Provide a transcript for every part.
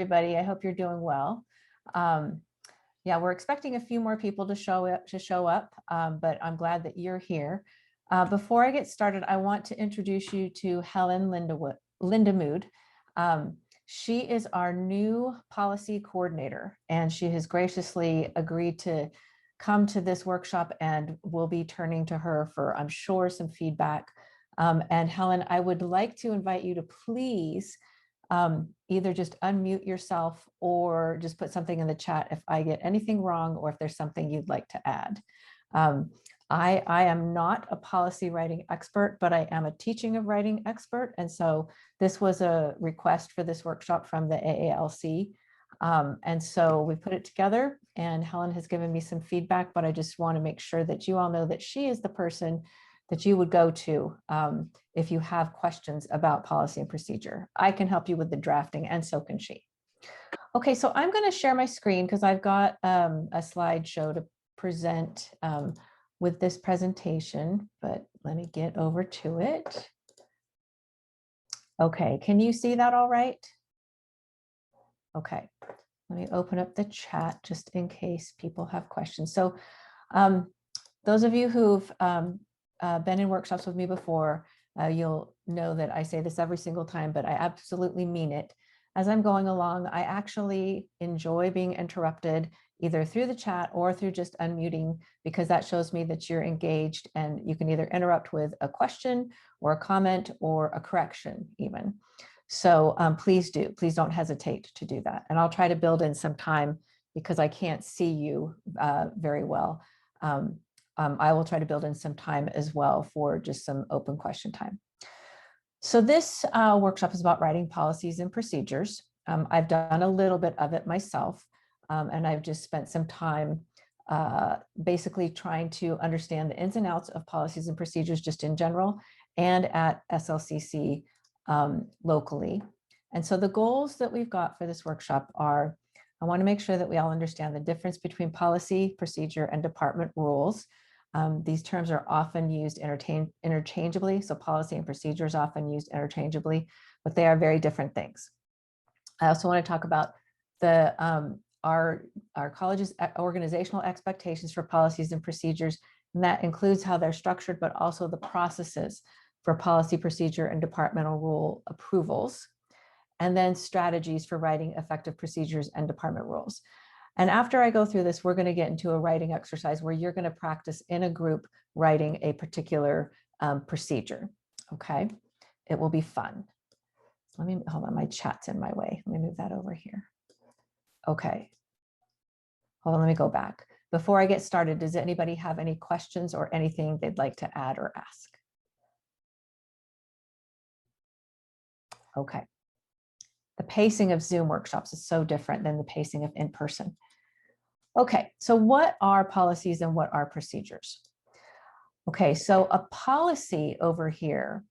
everybody. I hope you're doing well. Yeah, we're expecting a few more people to show up, but I'm glad that you're here. Before I get started, I want to introduce you to Helen Lindamood. She is our new policy coordinator, and she has graciously agreed to come to this workshop, and we'll be turning to her for, I'm sure, some feedback. And Helen, I would like to invite you to please either just unmute yourself or just put something in the chat if I get anything wrong or if there's something you'd like to add. I am not a policy writing expert, but I am a teaching of writing expert. And so this was a request for this workshop from the AALC. And so we put it together, and Helen has given me some feedback, but I just want to make sure that you all know that she is the person that you would go to if you have questions about policy and procedure. I can help you with the drafting, and so can she. Okay, so I'm going to share my screen because I've got a slideshow to present with this presentation, but let me get over to it. Okay, can you see that all right? Okay, let me open up the chat just in case people have questions. So those of you who've been in workshops with me before, you'll know that I say this every single time, but I absolutely mean it. As I'm going along, I actually enjoy being interrupted either through the chat or through just unmuting, because that shows me that you're engaged, and you can either interrupt with a question or a comment or a correction even. So please don't hesitate to do that. And I'll try to build in some time because I can't see you very well. I will try to build in some time as well for just some open question time. So this workshop is about writing policies and procedures. I've done a little bit of it myself, and I've just spent some time basically trying to understand the ins and outs of policies and procedures just in general and at SLCC locally. And so the goals that we've got for this workshop are, I want to make sure that we all understand the difference between policy, procedure, and department rules. These terms are often used interchangeably, so policy and procedure is often used interchangeably, but they are very different things. I also want to talk about the our college's organizational expectations for policies and procedures, and that includes how they're structured, but also the processes for policy, procedure, and departmental rule approvals, and then strategies for writing effective procedures and department rules. And after I go through this, we're going to get into a writing exercise where you're going to practice in a group writing a particular procedure. Okay, it will be fun. Let me hold on, my chat's in my way. Let me move that over here. Okay, hold on, let me go back. Before I get started, does anybody have any questions or anything they'd like to add or ask? Okay. The pacing of Zoom workshops is so different than the pacing of in-person. Okay, so what are policies and what are procedures? Okay, so a policy over here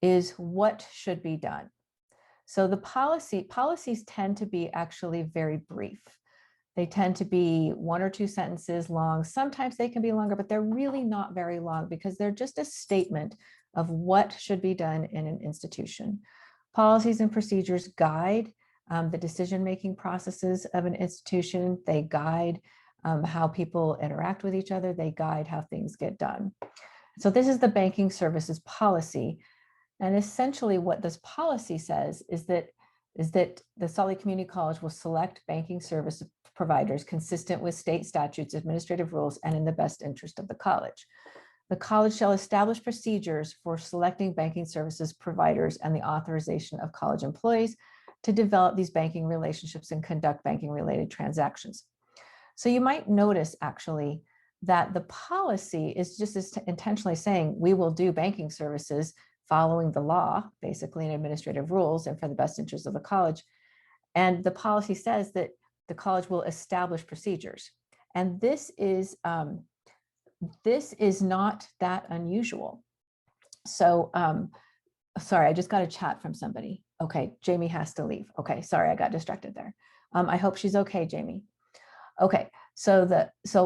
is what should be done. So the policies tend to be actually very brief. They tend to be 1 or 2 sentences long. Sometimes they can be longer, but they're really not very long because they're just a statement of what should be done in an institution. Policies and procedures guide the decision-making processes of an institution. They guide how people interact with each other. They guide how things get done. So this is the banking services policy. And essentially what this policy says is that the Salt Lake Community College will select banking service providers consistent with state statutes, administrative rules, and in the best interest of the college. The college shall establish procedures for selecting banking services providers and the authorization of college employees to develop these banking relationships and conduct banking related transactions. So you might notice actually that the policy is just intentionally saying we will do banking services following the law, basically, and administrative rules and for the best interest of the college. And the policy says that the college will establish procedures. And this is not that unusual. So, sorry, I just got a chat from somebody. Okay, Jamie has to leave. Okay, sorry, I got distracted there. I hope she's okay, Jamie. Okay, so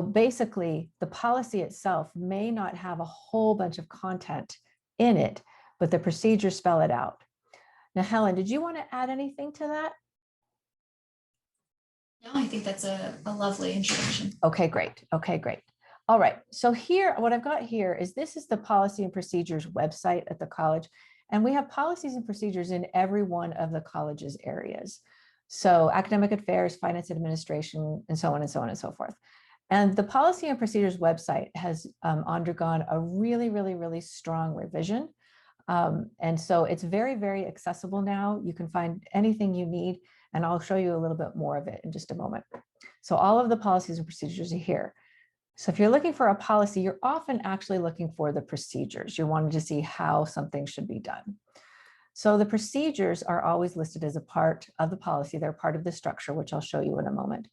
basically the policy itself may not have a whole bunch of content in it, but the procedures spell it out. Now, Helen, did you want to add anything to that? No, I think that's a lovely introduction. Okay, great. Okay, great. All right. So here, what I've got here is this is the policy and procedures website at the college. And we have policies and procedures in every one of the college's areas. So academic affairs, finance administration, and so on and so on and so forth. And the policy and procedures website has undergone a really, really, really strong revision. And so it's very, very accessible now. You can find anything you need, and I'll show you a little bit more of it in just a moment. So all of the policies and procedures are here. So if you're looking for a policy, you're often actually looking for the procedures. You wanted to see how something should be done. So the procedures are always listed as a part of the policy. They're part of the structure, which I'll show you in a moment.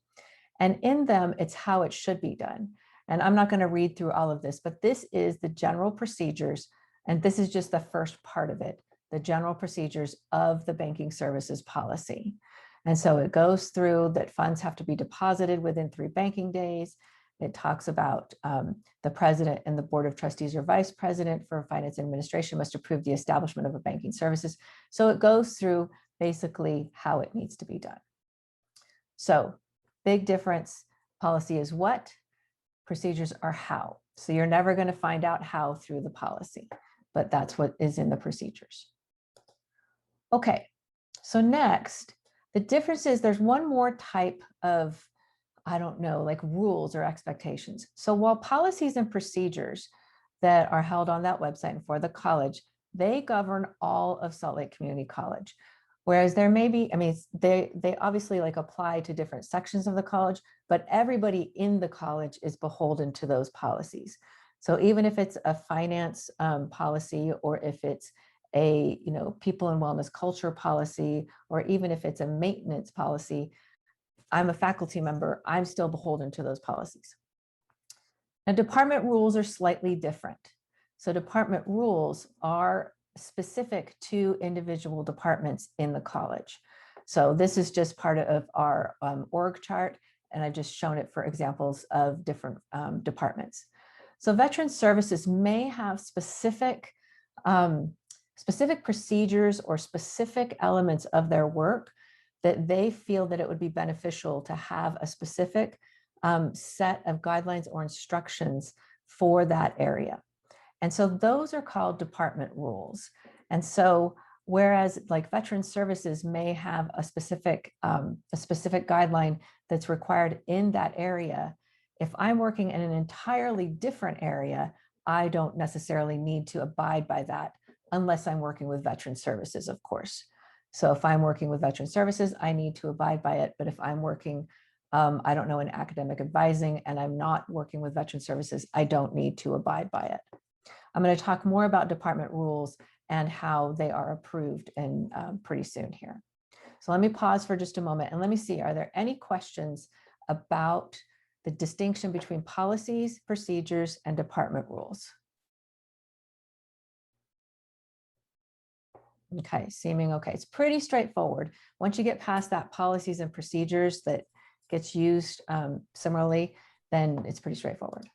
And in them, it's how it should be done. And I'm not going to read through all of this, but this is the general procedures. And this is just the first part of it, the general procedures of the banking services policy. And so it goes through that funds have to be deposited within 3 banking days. It talks about the president and the board of trustees or vice president for finance and administration must approve the establishment of a banking services. So it goes through basically how it needs to be done. So big difference. Policy is what, procedures are how. So you're never going to find out how through the policy, but that's what is in the procedures. Okay, so next, the difference is there's one more type of, I don't know, like rules or expectations. So while policies and procedures that are held on that website and for the college, they govern all of Salt Lake Community College. Whereas there may be, I mean, they obviously like apply to different sections of the college, but everybody in the college is beholden to those policies. So even if it's a finance policy, or if it's a, you know, people and wellness culture policy, or even if it's a maintenance policy, I'm a faculty member, I'm still beholden to those policies. Now, department rules are slightly different. So department rules are specific to individual departments in the college. So this is just part of our org chart, and I've just shown it for examples of different departments. So veteran services may have specific procedures or specific elements of their work that they feel that it would be beneficial to have a specific set of guidelines or instructions for that area. And so those are called department rules. And so whereas like veteran services may have a specific guideline that's required in that area, if I'm working in an entirely different area, I don't necessarily need to abide by that unless I'm working with veteran services, of course. So if I'm working with veteran services, I need to abide by it. But if I'm working, I don't know, in academic advising and I'm not working with veteran services, I don't need to abide by it. I'm going to talk more about department rules and how they are approved and pretty soon here. So let me pause for just a moment and let me see, are there any questions about the distinction between policies, procedures, and department rules? Okay, seeming okay. It's pretty straightforward. Once you get past that policies and procedures that gets used similarly, then it's pretty straightforward.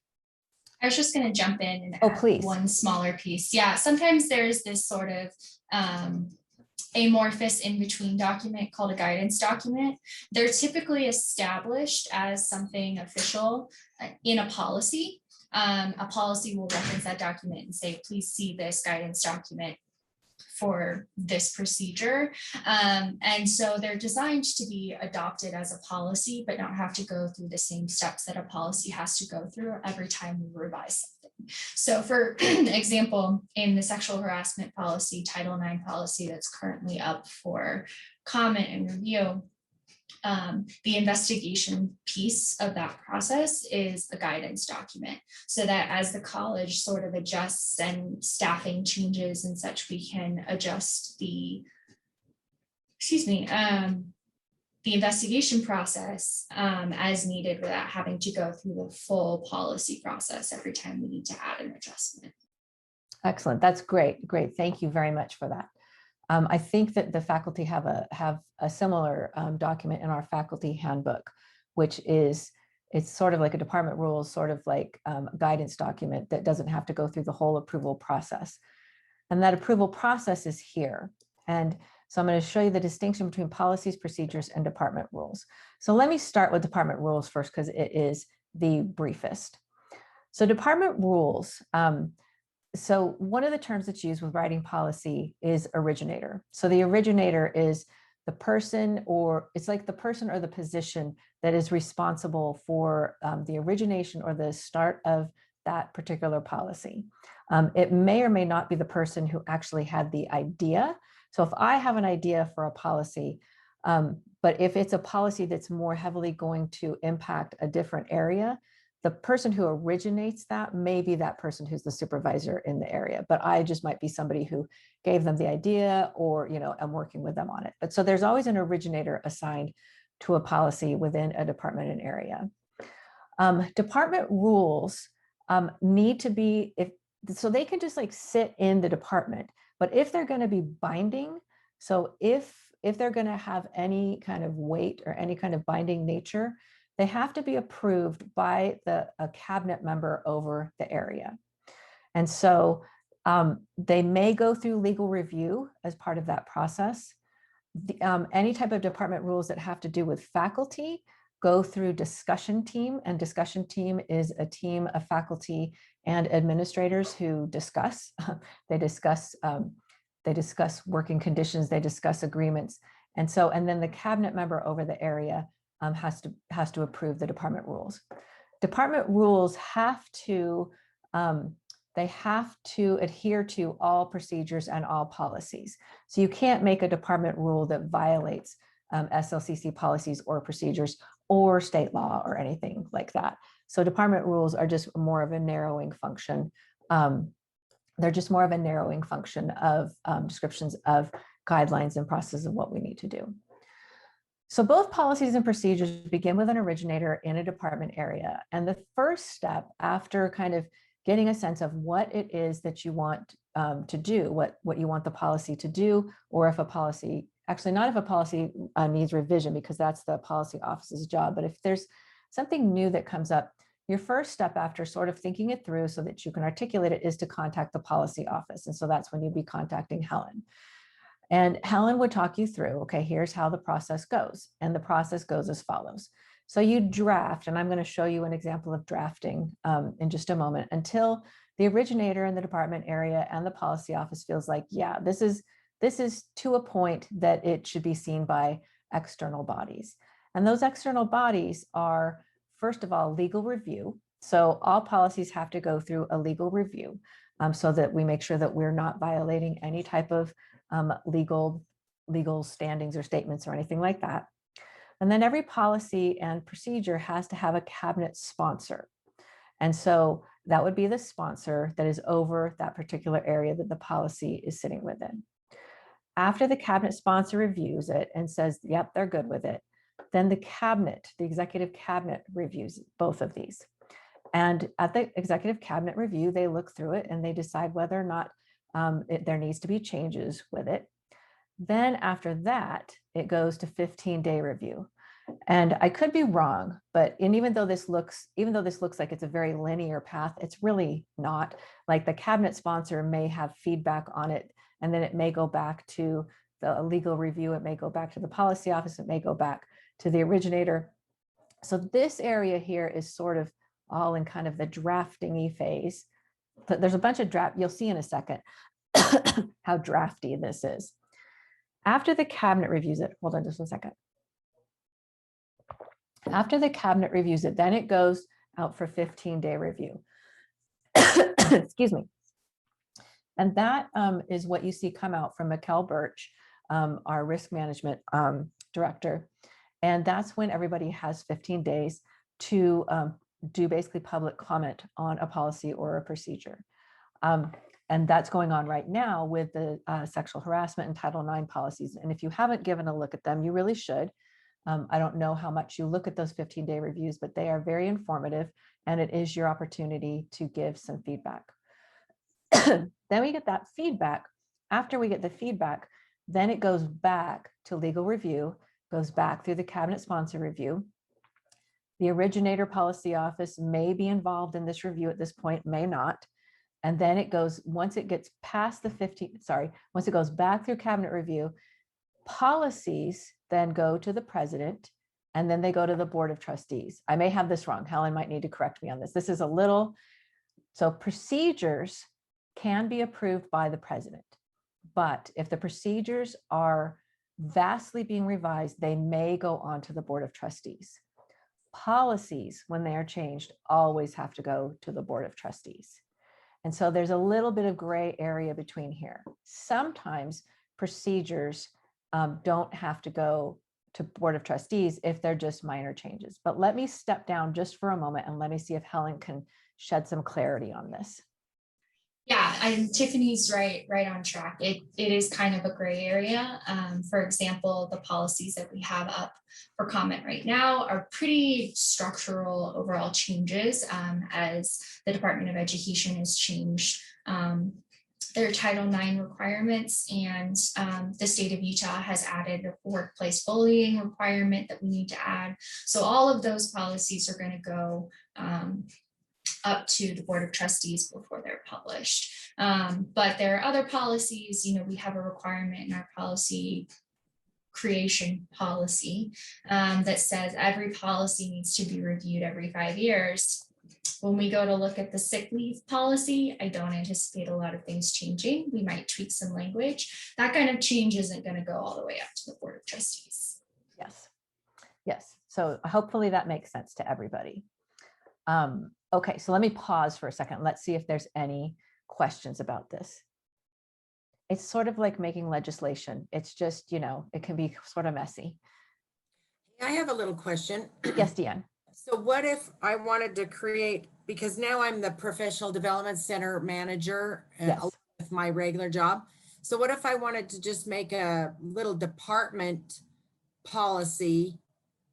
I was just going to jump in and Oh, add please. one smaller piece. Yeah, sometimes there's this sort of amorphous in-between document called a guidance document. They're typically established as something official in a policy. A policy will reference that document and say, please see this guidance document for this procedure. And so they're designed to be adopted as a policy, but not have to go through the same steps that a policy has to go through every time we revise something. So for example, in the sexual harassment policy, Title IX policy that's currently up for comment and review, the investigation piece of that process is a guidance document, so that as the college sort of adjusts and staffing changes and such, we can adjust the investigation process as needed without having to go through the full policy process every time we need to add an adjustment. Excellent. That's great. Great. Thank you very much for that. I think that the faculty have a similar document in our faculty handbook, which is, it's sort of like a department rules, sort of like a guidance document that doesn't have to go through the whole approval process. And that approval process is here. And So I'm going to show you the distinction between policies, procedures, and department rules. So let me start with department rules first, because it is the briefest. So department rules. So one of the terms that's used with writing policy is originator. So the originator is the person, or it's like the person or the position that is responsible for the origination or the start of that particular policy. It may or may not be the person who actually had the idea. So if I have an idea for a policy, but if it's a policy that's more heavily going to impact a different area, the person who originates that may be that person who's the supervisor in the area, but I just might be somebody who gave them the idea, or, I'm working with them on it. But so there's always an originator assigned to a policy within a department and area. Department rules need to be, so they can just like sit in the department, but if they're going to be binding, so if they're going to have any kind of weight or any kind of binding nature, they have to be approved by a cabinet member over the area. And so they may go through legal review as part of that process. Any type of department rules that have to do with faculty go through discussion team, and discussion team is a team of faculty and administrators who discuss. They discuss working conditions, they discuss agreements. And then the cabinet member over the area has to approve the department rules. Department rules have to adhere to all procedures and all policies. So you can't make a department rule that violates SLCC policies or procedures or state law or anything like that. So department rules are just more of a narrowing function. They're just more of a narrowing function of descriptions of guidelines and processes of what we need to do. So both policies and procedures begin with an originator in a department area. And the first step, after kind of getting a sense of what it is that you want to do, what you want the policy to do, or if a policy, actually not if a policy needs revision, because that's the policy office's job, but if there's something new that comes up, your first step after sort of thinking it through so that you can articulate it is to contact the policy office. And so that's when you'd be contacting Helen. And Helen would talk you through, okay, here's how the process goes. And the process goes as follows. So you draft, and I'm going to show you an example of drafting in just a moment, until the originator in the department area and the policy office feels like, yeah, this is to a point that it should be seen by external bodies. And those external bodies are, first of all, legal review. So all policies have to go through a legal review so that we make sure that we're not violating any type of legal standings or statements or anything like that. And then every policy and procedure has to have a cabinet sponsor. And so that would be the sponsor that is over that particular area that the policy is sitting within. After the cabinet sponsor reviews it and says, yep, they're good with it, then the executive cabinet reviews both of these. And at the executive cabinet review, they look through it and they decide whether or not there needs to be changes with it. Then after that, it goes to 15-day review. And I could be wrong, but even though this looks like it's a very linear path, it's really not. Like the cabinet sponsor may have feedback on it, and then it may go back to the legal review, it may go back to the policy office, it may go back to the originator. So this area here is sort of all in kind of the drafting-y phase. But there's a bunch of draft, you'll see in a second how drafty this is. After the cabinet reviews it, hold on just 1 second. After the cabinet reviews it, then it goes out for 15-day review. Excuse me. And that is what you see come out from Mikkel Birch, our risk management director. And that's when everybody has 15 days to do basically public comment on a policy or a procedure. And that's going on right now with the sexual harassment and Title IX policies. And if you haven't given a look at them, you really should. I don't know how much you look at those 15-day reviews, but they are very informative, and it is your opportunity to give some feedback. Then we get that feedback. After we get the feedback, then it goes back to legal review, goes back through the cabinet sponsor review. The originator policy office may be involved in this review at this point, may not. And then it goes, once it gets past the once it goes back through cabinet review, Policies then go to the president, and then they go to the board of trustees. I may have this wrong. Helen might need to correct me on this. This is a little, so procedures can be approved by the president, but if the procedures are vastly being revised, they may go on to the board of trustees. Policies, when they are changed, always have to go to the board of trustees. And so there's a little bit of gray area between here. Sometimes procedures don't have to go to board of trustees if they're just minor changes. But let me step down just for a moment and let me see if Helen can shed some clarity on this. Yeah, and Tiffany's right on track. It is kind of a gray area. For example, the policies that we have up for comment right now are pretty structural overall changes as the Department of Education has changed their Title IX requirements, and the state of Utah has added a workplace bullying requirement that we need to add. So all of those policies are going to go up to the Board of Trustees before they're published. But there are other policies, we have a requirement in our policy creation policy that says every policy needs to be reviewed every 5 years. When we go to look at the sick leave policy, I don't anticipate a lot of things changing. We might tweak some language. That kind of change isn't going to go all the way up to the Board of Trustees. Yes. Yes. So hopefully that makes sense to everybody. Okay, so let me pause for a second. Let's see if there's any questions about this. It's sort of like making legislation. It's just, it can be sort of messy. I have a little question. Yes, Deanne. So what if I wanted to create, because now I'm the Professional Development Center manager with my regular job. So what if I wanted to just make a little department policy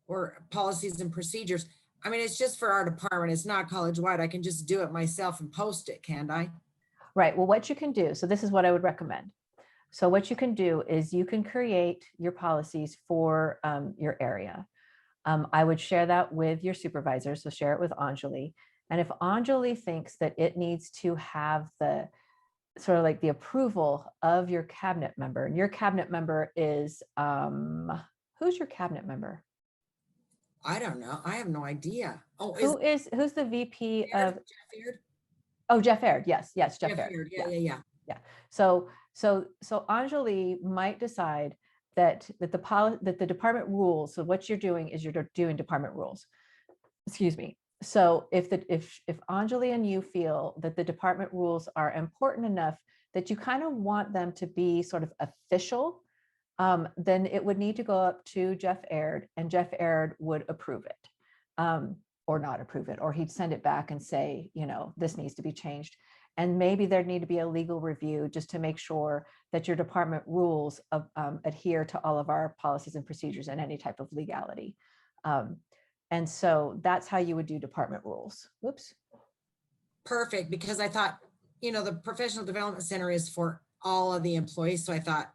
or policies and procedures? I mean, it's just for our department. It's not college-wide. I can just do it myself and post it, can't I? Right. Well, what you can do, so this is what I would recommend. So what you can do is you can create your policies for your area. I would share that with your supervisor. So share it with Anjali. And if Anjali thinks that it needs to have the sort of like the approval of your cabinet member, and your cabinet member is, who's your cabinet member? I don't know. I have no idea. Oh, who's the VP of? Jeff Aird? Oh, Jeff Aird. Yes, Jeff Aird. Yeah. So Anjali might decide that the department rules. So what you're doing is you're doing department rules. Excuse me. So if Anjali and you feel that the department rules are important enough that you kind of want them to be sort of official, then it would need to go up to Jeff Aird, and Jeff Aird would approve it, or not approve it, or he'd send it back and say, this needs to be changed. And maybe there'd need to be a legal review just to make sure that your department rules adhere to all of our policies and procedures and any type of legality. And so that's how you would do department rules. Whoops. Perfect, because I thought, the Professional Development Center is for all of the employees. So I thought,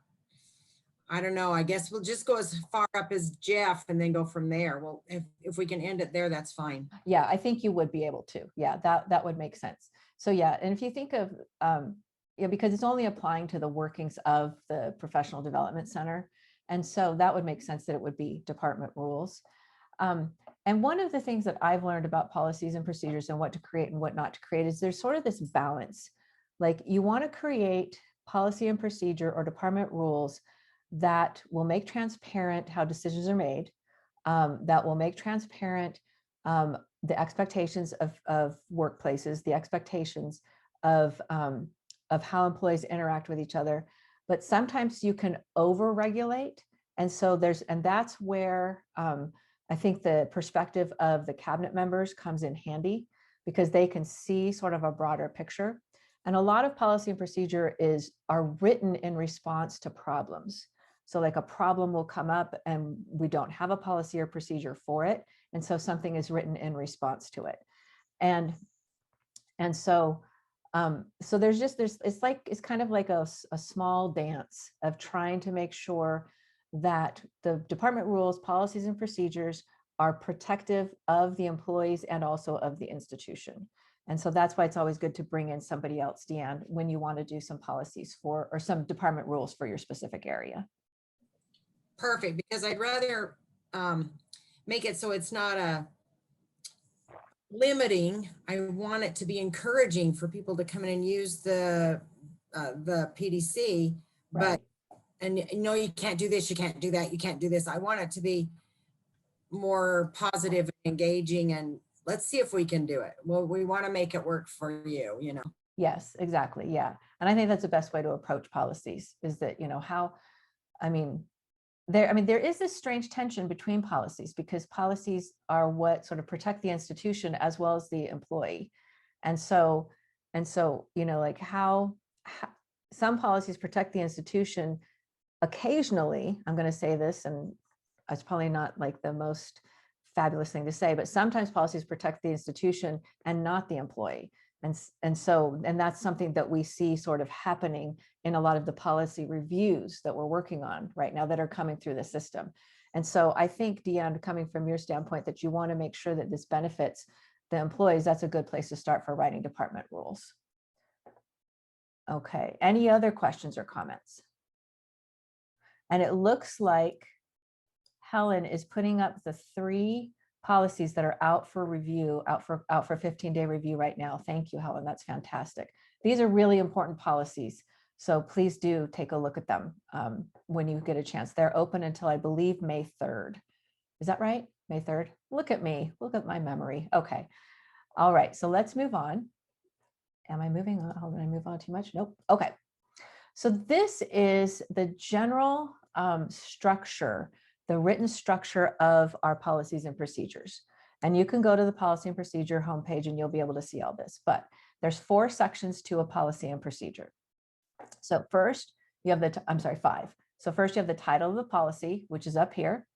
I don't know, I guess we'll just go as far up as Jeff and then go from there. Well, if we can end it there, that's fine. Yeah, I think you would be able to. Yeah, that would make sense. So yeah, and if you think of, because it's only applying to the workings of the Professional Development Center. And so that would make sense that it would be department rules. And one of the things that I've learned about policies and procedures and what to create and what not to create is there's sort of this balance. Like you want to create policy and procedure or department rules that will make transparent how decisions are made, that will make transparent the expectations of workplaces, the expectations of how employees interact with each other. But sometimes you can over-regulate. And so that's where I think the perspective of the cabinet members comes in handy, because they can see sort of a broader picture. And a lot of policy and procedure are written in response to problems. So like a problem will come up and we don't have a policy or procedure for it. And so something is written in response to it. And so it's kind of like a small dance of trying to make sure that the department rules, policies, and procedures are protective of the employees and also of the institution. And so that's why it's always good to bring in somebody else, Deanne, when you want to do some policies or some department rules for your specific area. perfect, because I'd rather make it so it's not a limiting. I want it to be encouraging for people to come in and use the PDC, Right. but, and no, you can't do this, you can't do that, you can't do this. I want it to be more positive and engaging, and let's see if we can do it. Well, we want to make it work for you, you know. Yes, exactly. Yeah. And I think that's the best way to approach policies is that, how, I mean, there is this strange tension between policies because policies are what sort of protect the institution as well as the employee. And so, like how some policies protect the institution occasionally, I'm going to say this, and it's probably not like the most fabulous thing to say, but sometimes policies protect the institution and not the employee. And that's something that we see sort of happening in a lot of the policy reviews that we're working on right now that are coming through the system. And so I think, Deanne, coming from your standpoint, that you want to make sure that this benefits the employees, that's a good place to start for writing department rules. Okay, any other questions or comments? And it looks like Helen is putting up the 3 policies that are out for review, out for 15-day review right now. Thank you, Helen. That's fantastic. These are really important policies. So please do take a look at them when you get a chance. They're open until, I believe, May 3rd. Is that right? May 3rd? Look at me. Look at my memory. Okay. All right. So let's move on. Am I moving on? Oh, did I move on too much? Nope. Okay. So this is the general structure, the written structure of our policies and procedures. And you can go to the policy and procedure homepage and you'll be able to see all this, but there's 4 sections to a policy and procedure. So first you have 5. So first you have the title of the policy, which is up here.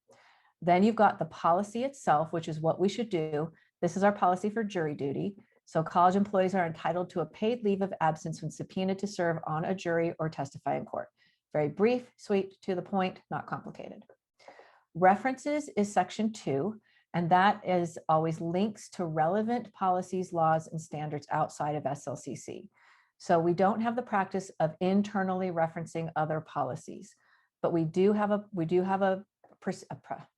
Then you've got the policy itself, which is what we should do. This is our policy for jury duty. So college employees are entitled to a paid leave of absence when subpoenaed to serve on a jury or testify in court. Very brief, sweet, to the point, not complicated. References is section 2, and that is always links to relevant policies, laws, and standards outside of SLCC. So we don't have the practice of internally referencing other policies, but we do have a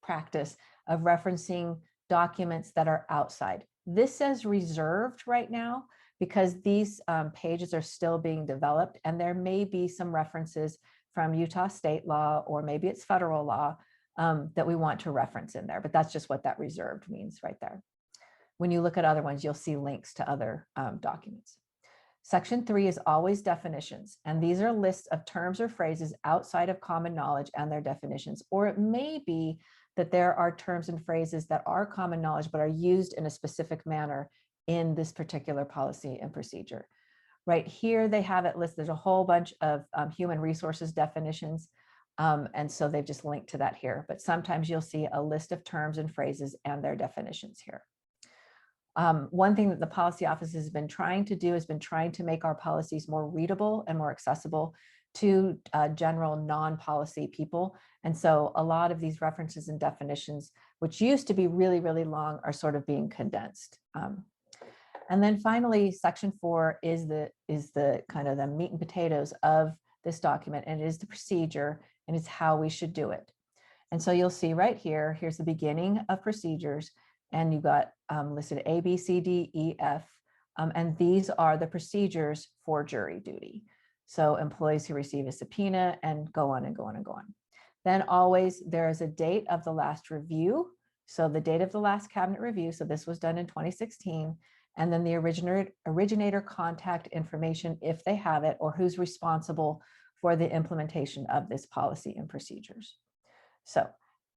practice of referencing documents that are outside. This says reserved right now because these pages are still being developed, and there may be some references from Utah state law, or maybe it's federal law that we want to reference in there, but that's just what that reserved means right there. When you look at other ones, you'll see links to other documents. Section 3 is always definitions, and these are lists of terms or phrases outside of common knowledge and their definitions, or it may be that there are terms and phrases that are common knowledge but are used in a specific manner in this particular policy and procedure. Right here, they have it listed. There's a whole bunch of human resources definitions, and so they've just linked to that here. But sometimes you'll see a list of terms and phrases and their definitions here. One thing that the policy office has been trying to do has been trying to make our policies more readable and more accessible to general non-policy people. And so a lot of these references and definitions, which used to be really, really long, are sort of being condensed. And then finally, section 4 is the kind of the meat and potatoes of this document, and it is the procedure, and it's how we should do it. And so you'll see right here, here's the beginning of procedures, and you've got listed A, B, C, D, E, F, and these are the procedures for jury duty. So employees who receive a subpoena, and go on and go on and go on. Then always there is a date of the last review. So the date of the last cabinet review, so this was done in 2016, and then the originator contact information if they have it, or who's responsible for the implementation of this policy and procedures. So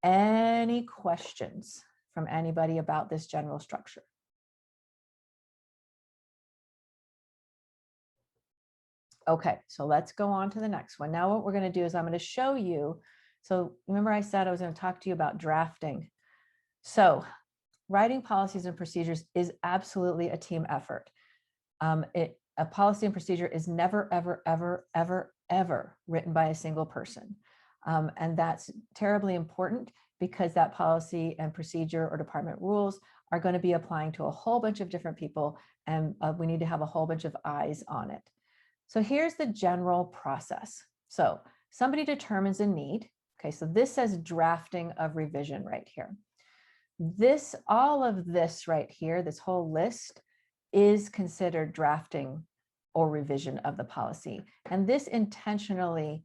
any questions from anybody about this general structure? Okay, so let's go on to the next one. Now what we're going to do is I'm going to show you. So remember I said I was going to talk to you about drafting. So writing policies and procedures is absolutely a team effort. A policy and procedure is never, ever, ever, ever, ever written by a single person. And that's terribly important because that policy and procedure or department rules are going to be applying to a whole bunch of different people, and we need to have a whole bunch of eyes on it. So here's the general process. So somebody determines a need. Okay, so this says drafting of revision right here. This, all of this right here, this whole list is considered drafting or revision of the policy. And this intentionally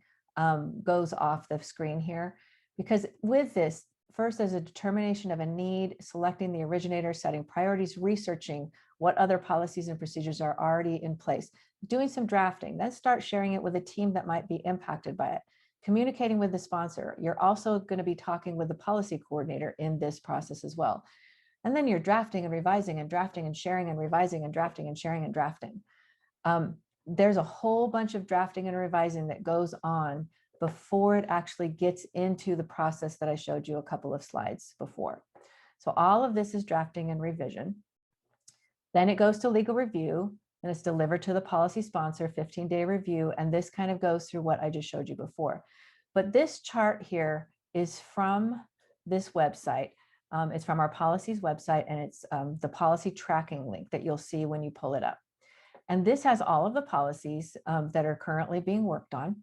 goes off the screen here, because with this, first there's a determination of a need, selecting the originator, setting priorities, researching what other policies and procedures are already in place, doing some drafting, then start sharing it with a team that might be impacted by it, communicating with the sponsor. You're also going to be talking with the policy coordinator in this process as well. And then you're drafting and revising and drafting and sharing and revising and drafting and sharing and drafting. There's a whole bunch of drafting and revising that goes on before it actually gets into the process that I showed you a couple of slides before. So all of this is drafting and revision. Then it goes to legal review and it's delivered to the policy sponsor, 15-day review. And this kind of goes through what I just showed you before. But this chart here is from this website. It's from our policies website, and it's the policy tracking link that you'll see when you pull it up. And this has all of the policies that are currently being worked on.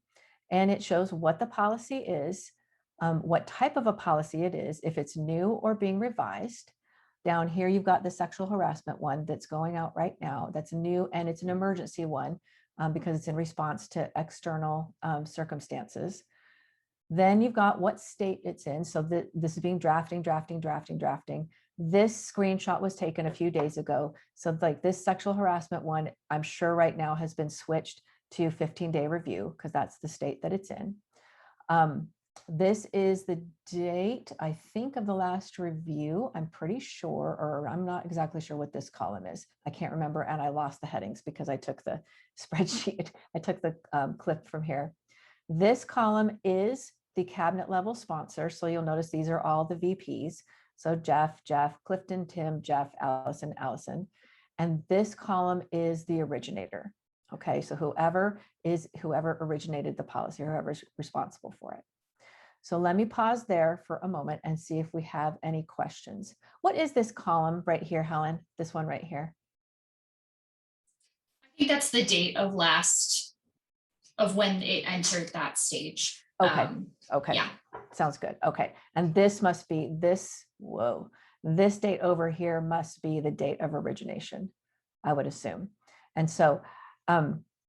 And it shows what the policy is, what type of a policy it is, if it's new or being revised. Down here, you've got the sexual harassment one that's going out right now. That's new, and it's an emergency one because it's in response to external circumstances. Then you've got what state it's in. So this is being drafting. This screenshot was taken a few days ago. So like this sexual harassment one, I'm sure right now has been switched to 15-day review because that's the state that it's in. This is the date, I think, of the last review. I'm pretty sure, or I'm not exactly sure what this column is. I can't remember, and I lost the headings because I took the spreadsheet. I took the clip from here. This column is the cabinet level sponsor. So you'll notice these are all the VPs. So Jeff, Clifton, Tim, Jeff, Allison. And this column is the originator. Okay, so whoever originated the policy, whoever's responsible for it. So let me pause there for a moment and see if we have any questions. What is this column right here, Helen? This one right here? I think that's the date of when it entered that stage. Okay. Okay. Yeah. Sounds good. Okay. And this must be this date over here must be the date of origination, I would assume. And so, I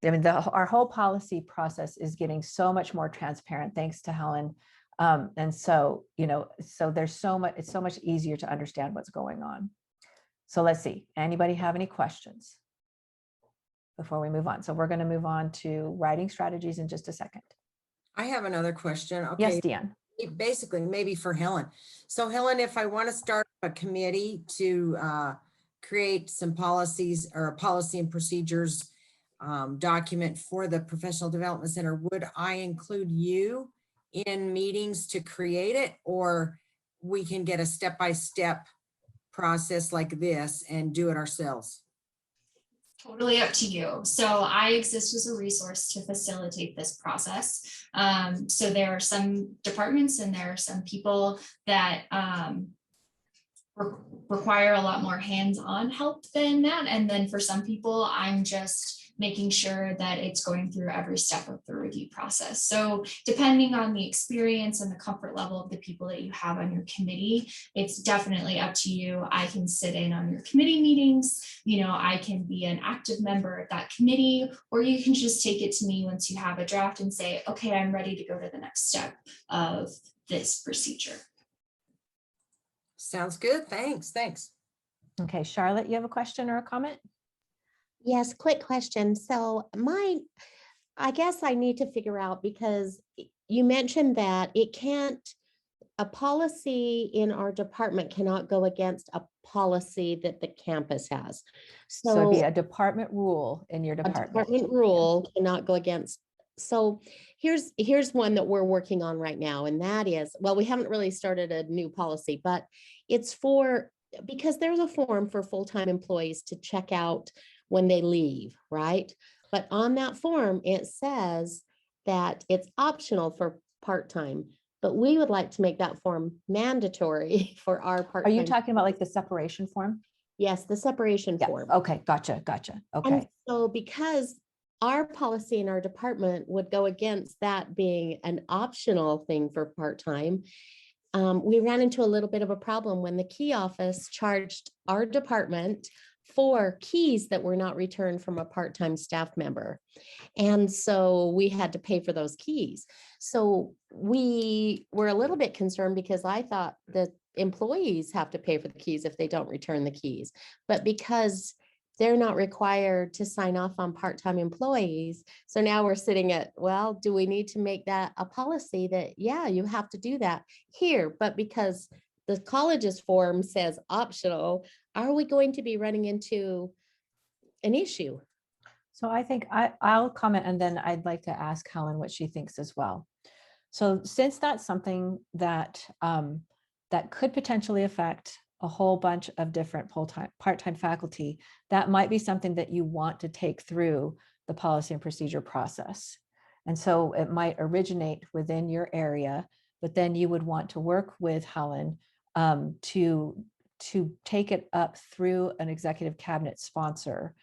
mean, our whole policy process is getting so much more transparent thanks to Helen. And so, so there's so much, it's so much easier to understand what's going on. So let's see, anybody have any questions before we move on? So we're going to move on to writing strategies in just a second. I have another question. Okay. Yes, Deanne. Basically, maybe for Helen. So Helen, if I want to start a committee to create some policies or a policy and procedures document for the Professional Development Center, would I include you in meetings to create it, or we can get a step-by-step process like this and do it ourselves? Totally up to you. So I exist as a resource to facilitate this process. So there are some departments and there are some people that require a lot more hands-on help than that. And then for some people, I'm just making sure that it's going through every step of the review process. So depending on the experience and the comfort level of the people that you have on your committee, it's definitely up to you. I can sit in on your committee meetings, I can be an active member of that committee, or you can just take it to me once you have a draft and say, okay, I'm ready to go to the next step of this procedure. Sounds good. Thanks. Okay, Charlotte, you have a question or a comment? Yes, quick question. So I guess I need to figure out, because you mentioned that a policy in our department cannot go against a policy that the campus has. So it'd be a department rule in your A department. department rule cannot go against. So here's one that we're working on right now. And that is, well, we haven't really started a new policy, but it's because there's a form for full-time employees to check out when they leave, right? But on that form, it says that it's optional for part-time, but we would like to make that form mandatory for our part-time. Are you talking about like the separation form? Yes, the separation Yeah. form. Okay, gotcha. Okay. And so because our policy in our department would go against that being an optional thing for part-time. We ran into a little bit of a problem when the key office charged our department for keys that were not returned from a part-time staff member. And so we had to pay for those keys. So we were a little bit concerned because I thought that employees have to pay for the keys if they don't return the keys. But because they're not required to sign off on part-time employees. So now we're sitting at, well, do we need to make that a policy that, yeah, you have to do that here, but because the college's form says optional, are we going to be running into an issue? So I think I'll comment and then I'd like to ask Helen what she thinks as well. So since that's something that that could potentially affect a whole bunch of different part-time faculty, that might be something that you want to take through the policy and procedure process. And so it might originate within your area, but then you would want to work with Helen to take it up through an executive cabinet sponsor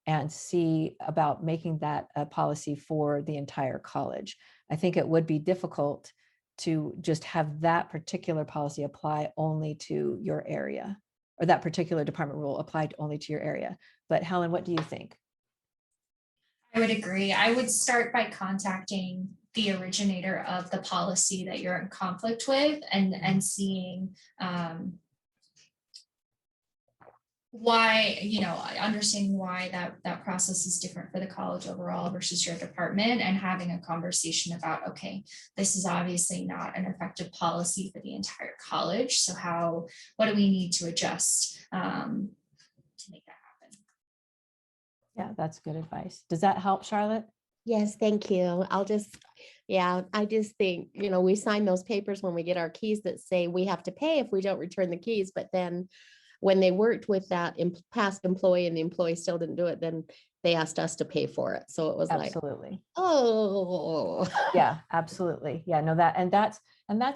and see about making that a policy for the entire college. I think it would be difficult to just have that particular policy apply only to your area, or that particular department rule applied only to your area. But Helen, what do you think? I would agree. I would start by contacting the originator of the policy that you're in conflict with and seeing why, understanding why that process is different for the college overall versus your department, and having a conversation about, okay, this is obviously not an effective policy for the entire college. So what do we need to adjust to make that happen? Yeah, that's good advice. Does that help, Charlotte? Yes, thank you. I just think, we sign those papers when we get our keys that say we have to pay if we don't return the keys, but then when they worked with that past employee and the employee still didn't do it, then they asked us to pay for it. So it was Absolutely. Like, oh. Yeah, absolutely. Yeah, no, that's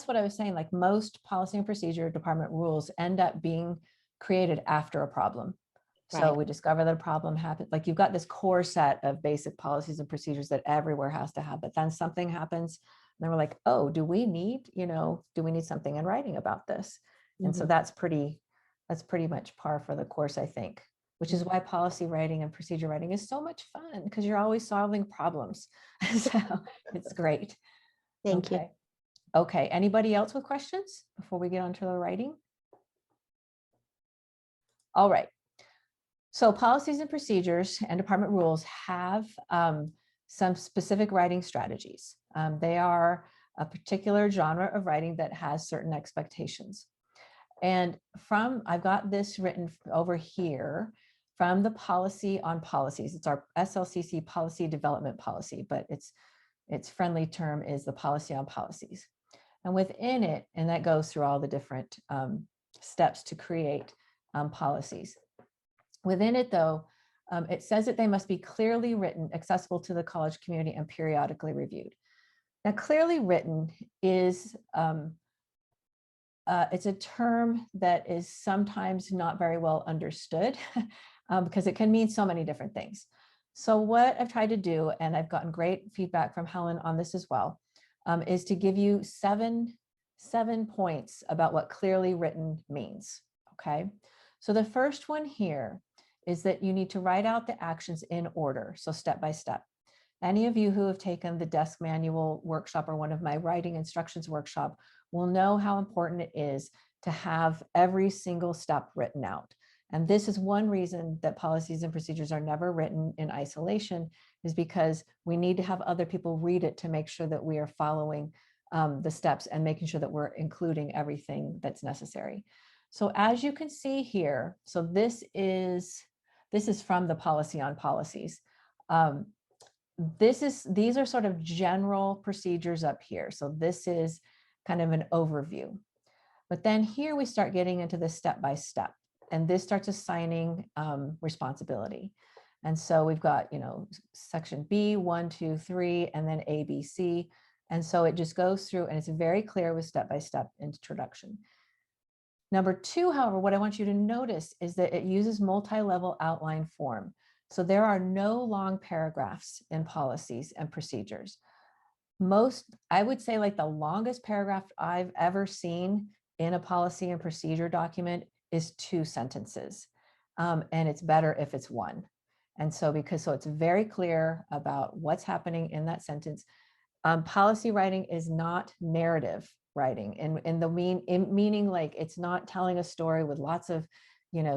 what I was saying. Like most policy and procedure department rules end up being created after a problem. So Right. we discover that a problem happened. Like you've got this core set of basic policies and procedures that everywhere has to have, but then something happens and then we're like, oh, do we need something in writing about this? And so Mhm. that's pretty much par for the course, I think, which is why policy writing and procedure writing is so much fun, because you're always solving problems. So it's great. Thank you. Okay, anybody else with questions before we get on to the writing? All right. So policies and procedures and department rules have some specific writing strategies. They are a particular genre of writing that has certain expectations. And I've got this written over here from the policy on policies. It's our SLCC policy development policy, but its friendly term is the policy on policies. And within it, and that goes through all the different steps to create policies. Within it, though, it says that they must be clearly written, accessible to the college community, and periodically reviewed. Now, clearly written is it's a term that is sometimes not very well understood because it can mean so many different things. So what I've tried to do, and I've gotten great feedback from Helen on this as well, is to give you seven points about what clearly written means. Okay, so the first one here is that you need to write out the actions in order, so step by step. Any of you who have taken the desk manual workshop or one of my writing instructions workshop will know how important it is to have every single step written out. And this is one reason that policies and procedures are never written in isolation, is because we need to have other people read it to make sure that we are following the steps and making sure that we're including everything that's necessary. So as you can see here, so this is from the policy on policies. These are sort of general procedures up here. So this is kind of an overview. But then here we start getting into the step by step, and this starts assigning responsibility. And so we've got, section B, 1, 2, 3, and then A, B, C. And so it just goes through and it's very clear with step by step introduction. Number 2, however, what I want you to notice is that it uses multi-level outline form. So there are no long paragraphs in policies and procedures. I would say like the longest paragraph I've ever seen in a policy and procedure document is 2 sentences. And it's better if it's 1. And so so it's very clear about what's happening in that sentence. Policy writing is not narrative writing meaning like it's not telling a story with lots of,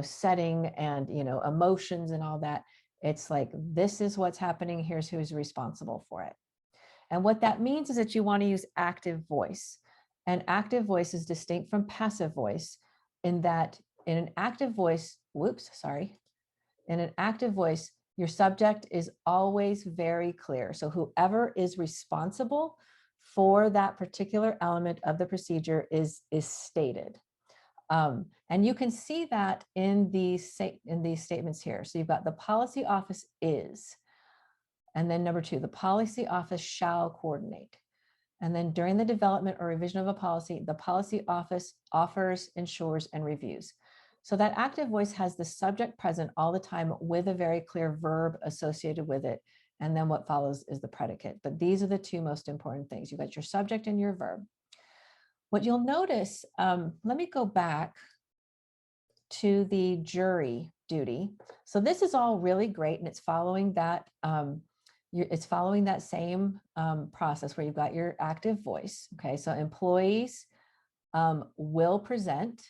setting and, emotions and all that. It's like, this is what's happening. Here's who's responsible for it. And what that means is that you want to use active voice. And active voice is distinct from passive voice in that in an active voice, in an active voice, your subject is always very clear. So whoever is responsible for that particular element of the procedure is stated. And you can see that in these statements here. So you've got the policy office is, and then number 2, the policy office shall coordinate. And then during the development or revision of a policy, the policy office offers, ensures, and reviews. So that active voice has the subject present all the time with a very clear verb associated with it. And then what follows is the predicate. But these are the 2 most important things. You've got your subject and your verb. What you'll notice, let me go back to the jury duty. So this is all really great, and it's following that same process where you've got your active voice. Okay, so employees will present,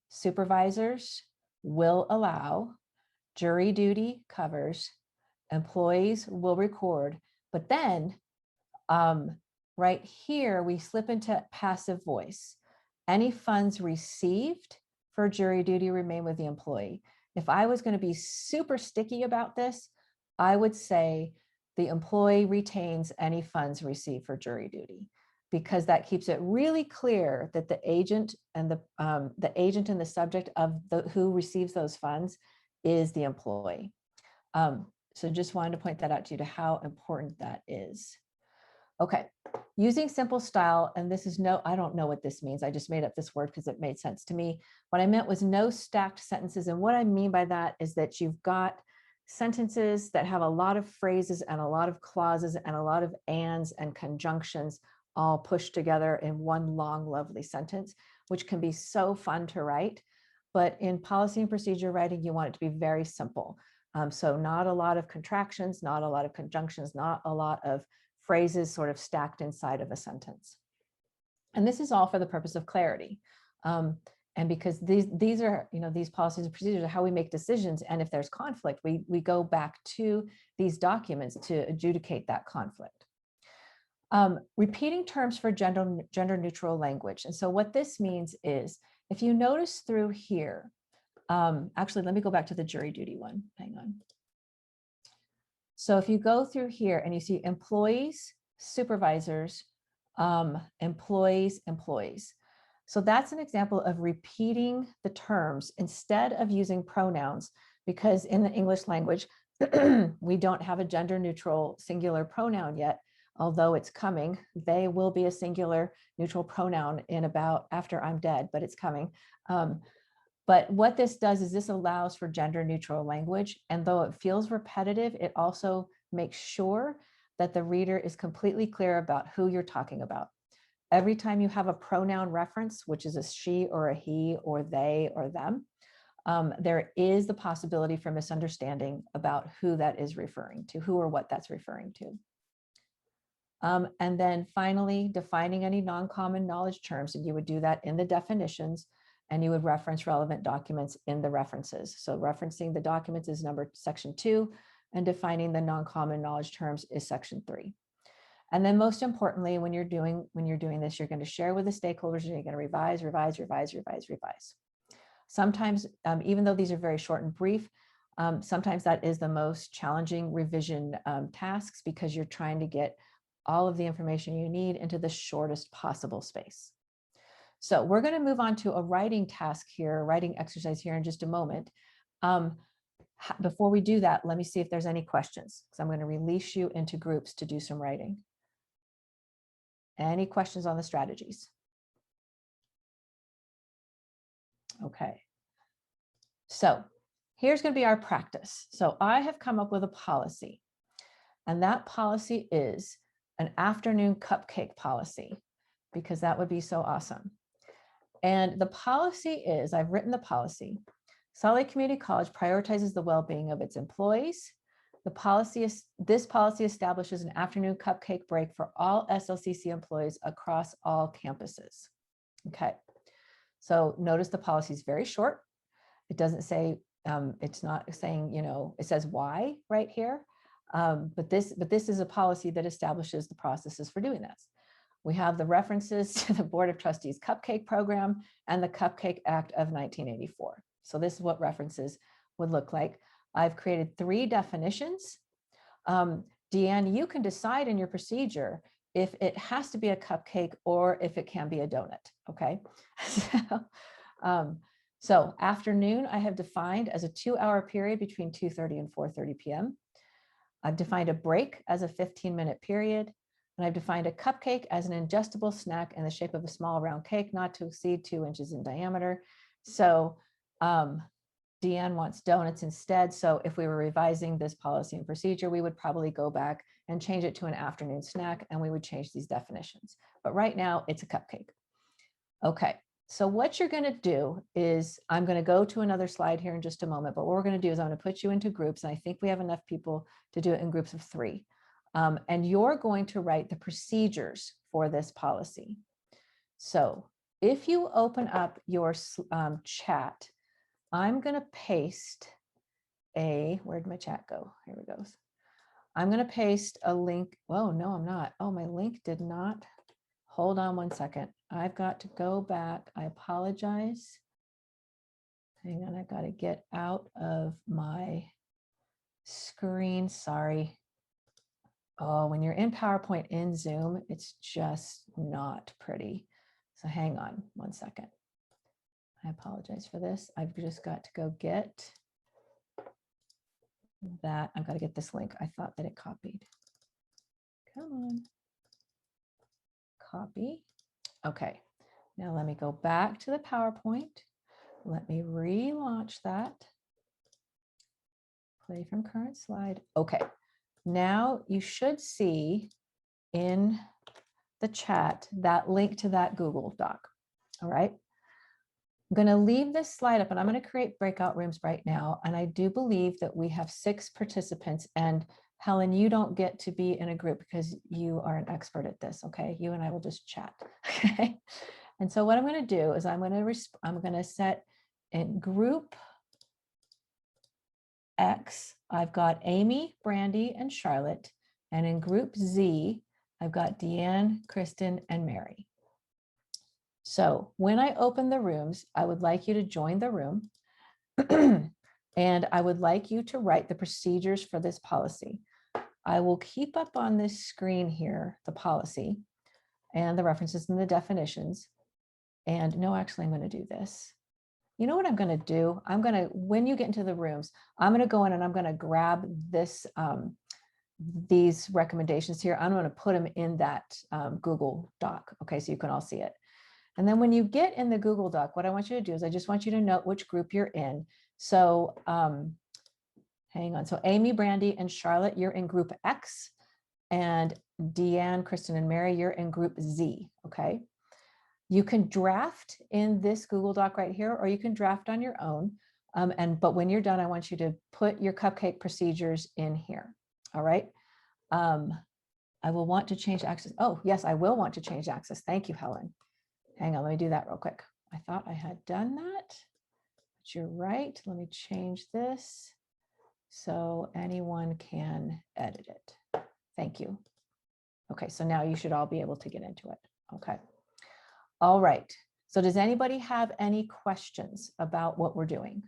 supervisors will allow, jury duty covers, employees will record, but then right here we slip into passive voice. Any funds received for jury duty remain with the employee. If I was going to be super sticky about this, I would say the employee retains any funds received for jury duty, because that keeps it really clear that the agent and the subject of who receives those funds is the employee. So just wanted to point that out to you to how important that is. Okay, using simple style, and this is I don't know what this means. I just made up this word because it made sense to me. What I meant was no stacked sentences. And what I mean by that is that you've got sentences that have a lot of phrases and a lot of clauses and a lot of ands and conjunctions all pushed together in one long, lovely sentence, which can be so fun to write. But in policy and procedure writing, you want it to be very simple. So not a lot of contractions, not a lot of conjunctions, not a lot of phrases sort of stacked inside of a sentence. And this is all for the purpose of clarity. And because these are, these policies and procedures are how we make decisions. And if there's conflict, we go back to these documents to adjudicate that conflict. Repeating terms for gender neutral language. And so what this means is, if you notice through here, actually, let me go back to the jury duty one. Hang on. So if you go through here and you see employees, supervisors, employees. So that's an example of repeating the terms instead of using pronouns, because in the English language, we don't have a gender neutral singular pronoun yet, although it's coming. They will be a singular neutral pronoun after I'm dead, but it's coming. But what this does is this allows for gender neutral language. And though it feels repetitive, it also makes sure that the reader is completely clear about who you're talking about. Every time you have a pronoun reference, which is a she or a he or they or them, there is the possibility for misunderstanding about who that is referring to, who or what that's referring to. And then finally, defining any non-common knowledge terms, and you would do that in the definitions, and you would reference relevant documents in the references. So referencing the documents is section 2, and defining the non-common knowledge terms is section 3. And then most importantly, when you're doing this, you're going to share with the stakeholders, and you're going to revise. Sometimes, even though these are very short and brief, sometimes that is the most challenging revision tasks, because you're trying to get all of the information you need into the shortest possible space. So we're going to move on to a writing task here, writing exercise here in just a moment. Before we do that, let me see if there's any questions, because I'm going to release you into groups to do some writing. Any questions on the strategies? Okay. So here's going to be our practice. So I have come up with a policy, and that policy is an afternoon cupcake policy, because that would be so awesome. And the policy is, I've written the policy. Salt Lake Community College prioritizes the well-being of its employees. This policy establishes an afternoon cupcake break for all SLCC employees across all campuses. Okay, so notice the policy is very short. It doesn't say, it's not saying, you know, it says why right here. But this is a policy that establishes the processes for doing this. We have the references to the Board of Trustees Cupcake Program and the Cupcake Act of 1984. So this is what references would look like. I've created 3 definitions. Deanne, you can decide in your procedure if it has to be a cupcake or if it can be a donut, okay? So afternoon, I have defined as a 2-hour period between 2:30 and 4:30 p.m. I've defined a break as a 15-minute period, and I've defined a cupcake as an ingestible snack in the shape of a small round cake, not to exceed 2 inches in diameter. So Deanne wants donuts instead. So if we were revising this policy and procedure, we would probably go back and change it to an afternoon snack, and we would change these definitions. But right now it's a cupcake. Okay, so what you're going to do is, I'm going to go to another slide here in just a moment, but what we're going to do is I'm going to put you into groups, and I think we have enough people to do it in groups of 3. And you're going to write the procedures for this policy. So if you open up your chat, I'm going to paste where'd my chat go? Here it goes. I'm going to paste a link. Oh, no, I'm not. Oh, my link did not. Hold on one second. I've got to go back. I apologize. Hang on, I've got to get out of my screen. Sorry. Oh, when you're in PowerPoint in Zoom, it's just not pretty. So hang on one second. I apologize for this. I've just got to go get that. I've got to get this link. I thought that it copied. Come on. Copy. Okay. Now let me go back to the PowerPoint. Let me relaunch that. Play from current slide. Okay. Now you should see in the chat that link to that Google Doc. All right. I'm going to leave this slide up, and I'm going to create breakout rooms right now. And I do believe that we have 6 participants, and Helen, you don't get to be in a group because you are an expert at this. Okay. You and I will just chat. Okay. And so what I'm going to do is I'm going to set in group X, I've got Amy, Brandy, and Charlotte. And in group Z, I've got Deanne, Kristen, and Mary. So when I open the rooms, I would like you to join the room. And I would like you to write the procedures for this policy. I will keep up on this screen here, the policy and the references and the definitions. And no, actually, I'm going to do this. You know what I'm going to do? I'm going to, when you get into the rooms, I'm going to go in and I'm going to grab this, these recommendations here. I'm going to put them in that Google Doc. Okay, so you can all see it. And then when you get in the Google Doc, what I want you to do is I just want you to note which group you're in. So hang on. So Amy, Brandy, and Charlotte, you're in group X. And Deanne, Kristen, and Mary, you're in group Z. Okay. You can draft in this Google Doc right here, or you can draft on your own. But when you're done, I want you to put your cupcake procedures in here. All right. I will want to change access. Oh, yes, I will want to change access. Thank you, Helen. Hang on, let me do that real quick. I thought I had done that, but you're right. Let me change this so anyone can edit it. Thank you. Okay, so now you should all be able to get into it. Okay. All right. So does anybody have any questions about what we're doing?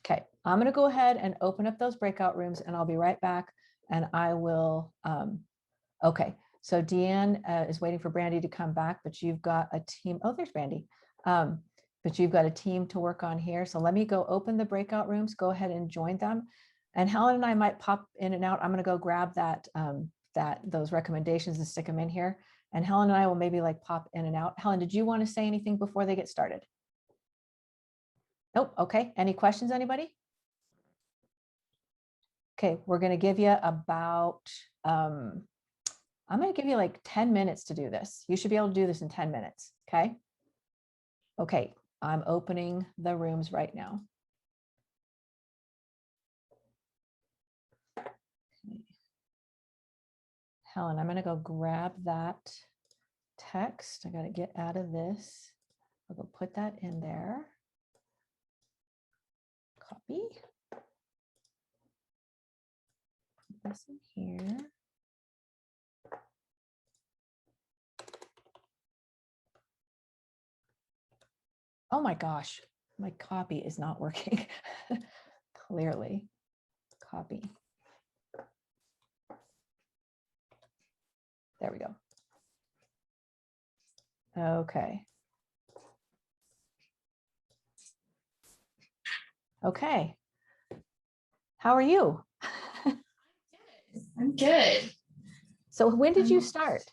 Okay, I'm going to go ahead and open up those breakout rooms, and I'll be right back, and I will, okay. So Deanne is waiting for Brandy to come back, but you've got a team. Oh, there's Brandy. But you've got a team to work on here. So let me go open the breakout rooms, go ahead and join them. And Helen and I might pop in and out. I'm going to go grab that, those recommendations and stick them in here. And Helen and I will maybe like pop in and out. Helen, did you want to say anything before they get started? Nope. Okay. Any questions, anybody? Okay, we're going to give you about, I'm going to give you like 10 minutes to do this. You should be able to do this in 10 minutes. Okay. Okay. I'm opening the rooms right now. Okay. Helen, I'm going to go grab that text. I got to get out of this. I'll go put that in there. Copy. Put this in here. Oh my gosh, my copy is not working. Clearly. Copy. There we go. Okay. Okay. How are you? I'm good. So when did you start?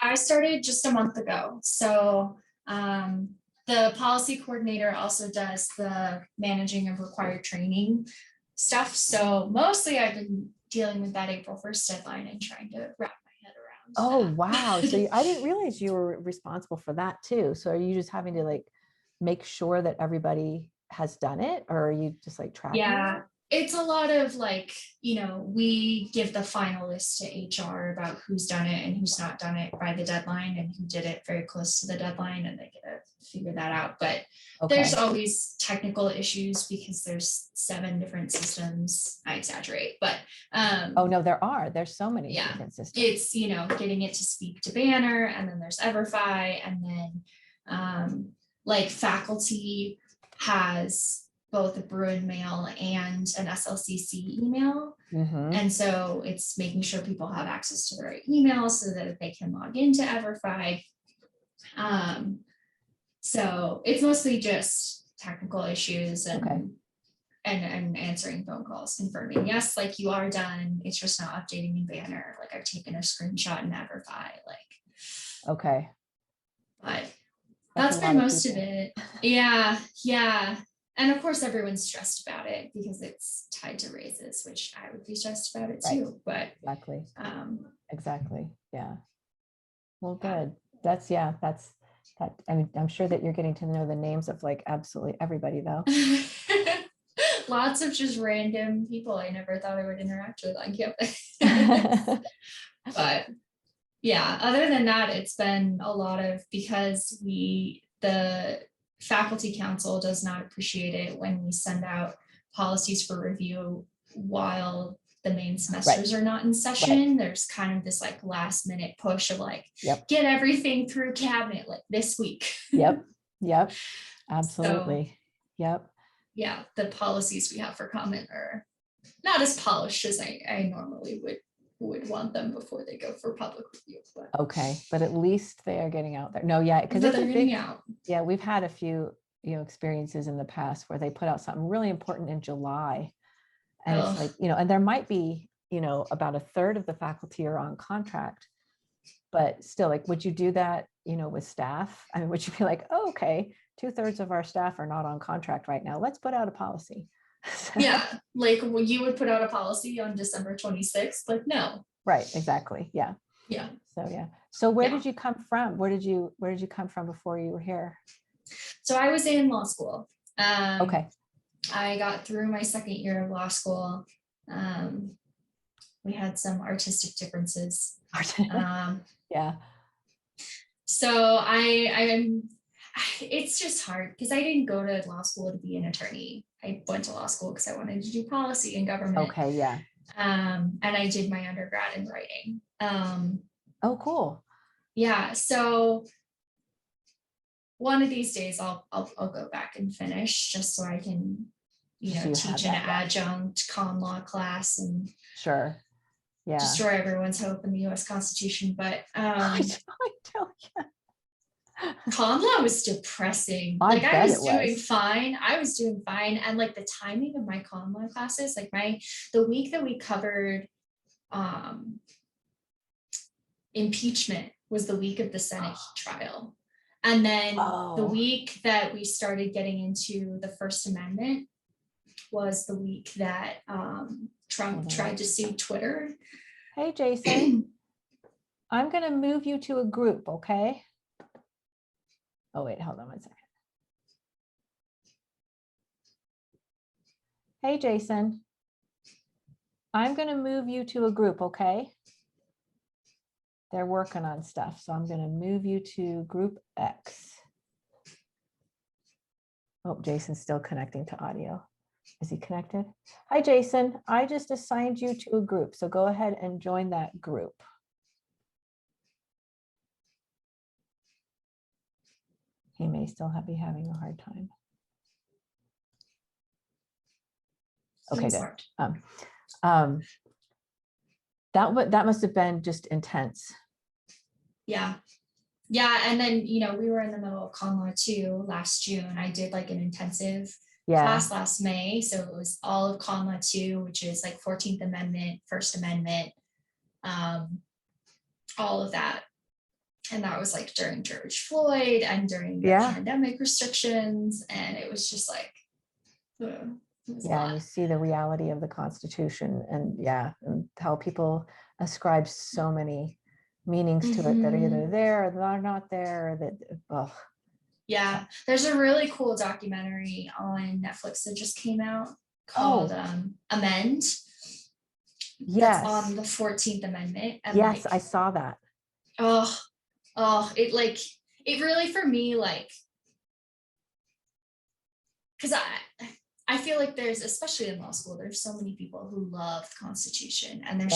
I started just a month ago. So the policy coordinator also does the managing of required training stuff. So mostly I've been dealing with that April 1st deadline and trying to wrap my head around. Oh, that. wow. So I didn't realize you were responsible for that too. So are you just having to like make sure that everybody has done it, or are you just like tracking Yeah, it? it's a lot of like, we give the final list to HR about who's done it and who's not done it by the deadline and who did it very close to the deadline, and they get to figure that out. But there's Okay. always technical issues because there's 7 different systems. I exaggerate, but Oh no, there's so many yeah, different systems. it's getting it to speak to Banner, and then there's Everfi, and then like faculty has both a Bruin mail and an SLCC email. Mhm. And so it's making sure people have access to the right email so that they can log into Everfi. So it's mostly just technical issues and Okay. and answering phone calls, confirming, yes, like you are done. It's just not updating in Banner. Like I've taken a screenshot in Everfi, like, Okay. but That's that's a been lot of most of people. it. Yeah. And of course, everyone's stressed about it because it's tied to raises, which I would be stressed about it Right. too. But Exactly. Exactly. Yeah. Well, Yeah. good. That's that. I mean, I'm sure that you're getting to know the names of like absolutely everybody though. lots of just random people I never thought I would interact with on campus. But yeah, other than that, it's been a lot of, because the faculty council does not appreciate it when we send out policies for review while the main semesters are not in session. There's kind of this like last minute push of like, Yep. get everything through cabinet like this week. Yep. Yep. Absolutely. Yep. Yeah, the policies we have for comment are not as polished as I normally would want them before they go for public review. But Okay. But at least they are getting out there. No, yeah, because but it's a they're getting big, out. yeah, we've had a few, experiences in the past where they put out something really important in July. And Ugh. it's like, and there might be, about a third of the faculty are on contract, but still, like, would you do that, with staff? I mean, would you be like, oh, okay, 2/3 of our staff are not on contract right now. Let's put out a policy. Yeah, like you would put out a policy on December 26th. Like, no. Right, exactly. Yeah. Yeah. So, yeah. So where Yeah. did you come from? Where did you come from before you were here? So I was in law school. Okay. I got through my second year of law school. We had some artistic differences. Yeah. So it's just hard because I didn't go to law school to be an attorney. I went to law school because I wanted to do policy and government. Okay. Yeah. And I did my undergrad in writing. Oh, cool. Yeah. So one of these days I'll go back and finish just so I can, So you have teach an that back. adjunct con law class and Sure. Yeah. destroy everyone's hope in the US Constitution. But I tell you. con law was depressing. I Like I bet was it doing was. fine. I was doing fine. And like the timing of my con law classes, like the week that we covered impeachment was the week of the Senate trial. And then the Oh. week that we started getting into the First Amendment was the week that Trump Mhm. tried to sue Twitter. Hey, Jason, I'm going to move you to a group, okay? Oh, wait, hold on one second. Hey, Jason, I'm going to move you to a group, okay? They're working on stuff, so I'm going to move you to group X. Oh, Jason's still connecting to audio. Is he connected? Hi, Jason. I just assigned you to a group, so go ahead and join that group. He may still be having a hard time. Okay, good. That must have been just intense. Yeah. Yeah. And then, we were in the middle of Con Law 2 last June. I did like an intensive class last May. So it was all of Con Law 2, which is like 14th Amendment, First Amendment, all of that. And that was like during George Floyd and during the pandemic restrictions. And it was just like, it was a lot. And you see the reality of the Constitution and and how people ascribe so many meanings to it that are either there or they're not there, that, Yeah, there's a really cool documentary on Netflix that just came out called Amend. Yes. That's on the 14th Amendment. And yes, I saw that. It really for me, like, because I feel like there's, especially in law school, there's so many people who love the Constitution and they're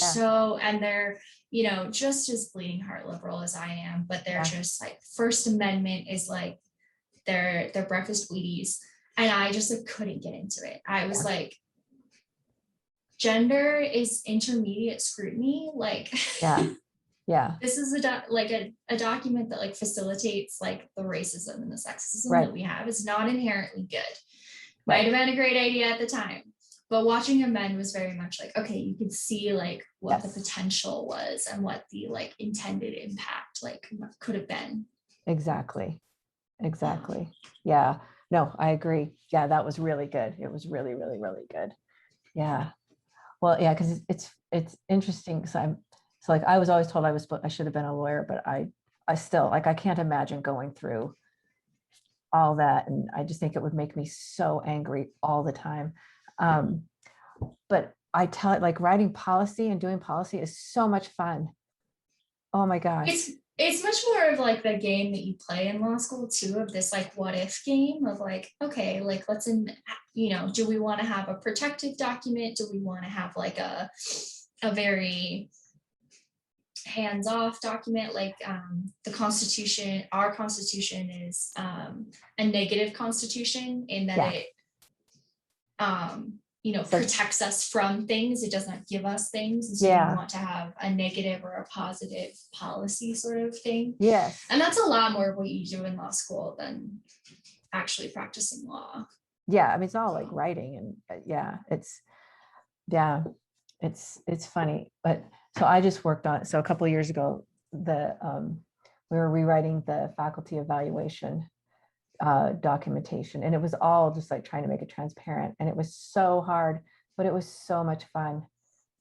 just as bleeding heart liberal as I am, but they're just like First Amendment is like their breakfast Wheaties. And I just like couldn't get into it. I was like, gender is intermediate scrutiny. Like, this is a document that like facilitates like the racism and the sexism that we have. It's not inherently good. Might have been a great idea at the time, but watching Amend was very much like, okay, you could see like what the potential was and what the like intended impact like could have been. Exactly. Yeah, no, I agree. Yeah, that was really good. It was really, really, really good. Yeah. Well, yeah, because it's interesting because I was always told I should have been a lawyer, but I still like I can't imagine going through all that, and I just think it would make me so angry all the time. But I tell it, like, writing policy and doing policy is so much fun. Oh my gosh. It's much more of like the game that you play in law school too, of this like what if game of like, okay, like do we want to have a protective document? Do we want to have like a very hands-off document? Like the Constitution, our Constitution is a negative constitution in that it protects us from things. It does not give us things. And so you want to have a negative or a positive policy sort of thing. Yes. And that's a lot more of what you do in law school than actually practicing law. Yeah. I mean, it's all like writing and it's funny. But so I just worked on it. So a couple of years ago, we were rewriting the faculty evaluation documentation, and it was all just like trying to make it transparent, and it was so hard, but it was so much fun.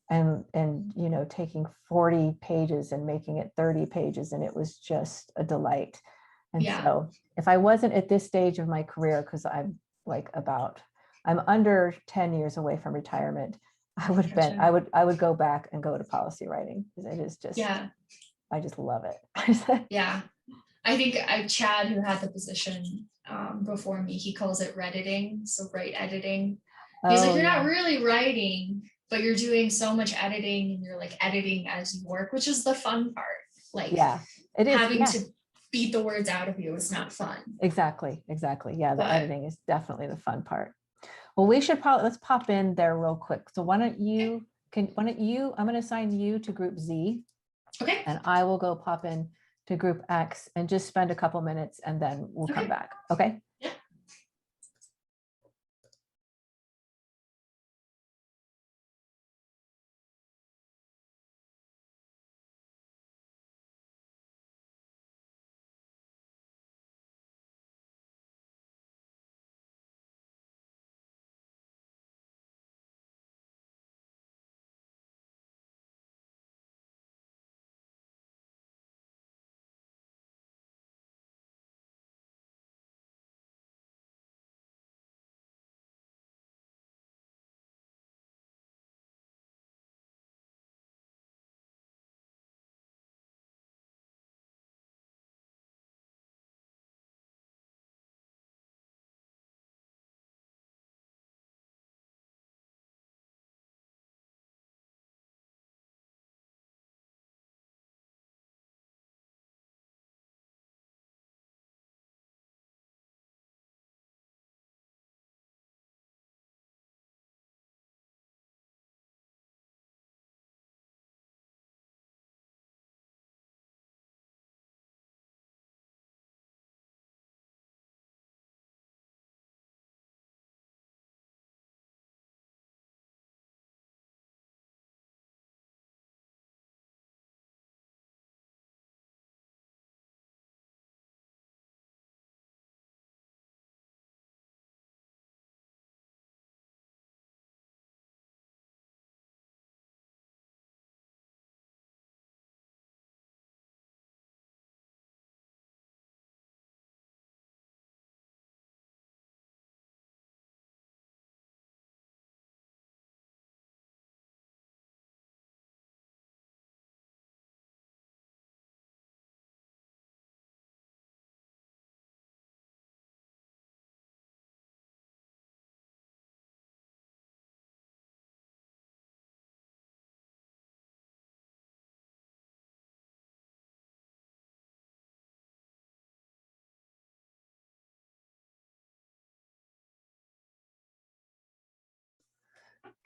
And taking 40 pages and making it 30 pages, and it was just a delight. And so if I wasn't at this stage of my career, because I'm under 10 years away from retirement, I would go back and go to policy writing, because it is just I just love it. Yeah. I think Chad, who had the position before me, he calls it Redditing. So right editing. He's like, you're not really writing, but you're doing so much editing, and you're like editing as you work, which is the fun part. Like, it is having to beat the words out of you is not fun. Exactly. Yeah, the editing is definitely the fun part. Well, we should let's pop in there real quick. So why don't you, I'm going to assign you to group Z. Okay. And I will go pop in to group X and just spend a couple minutes, and then we'll come back. Okay.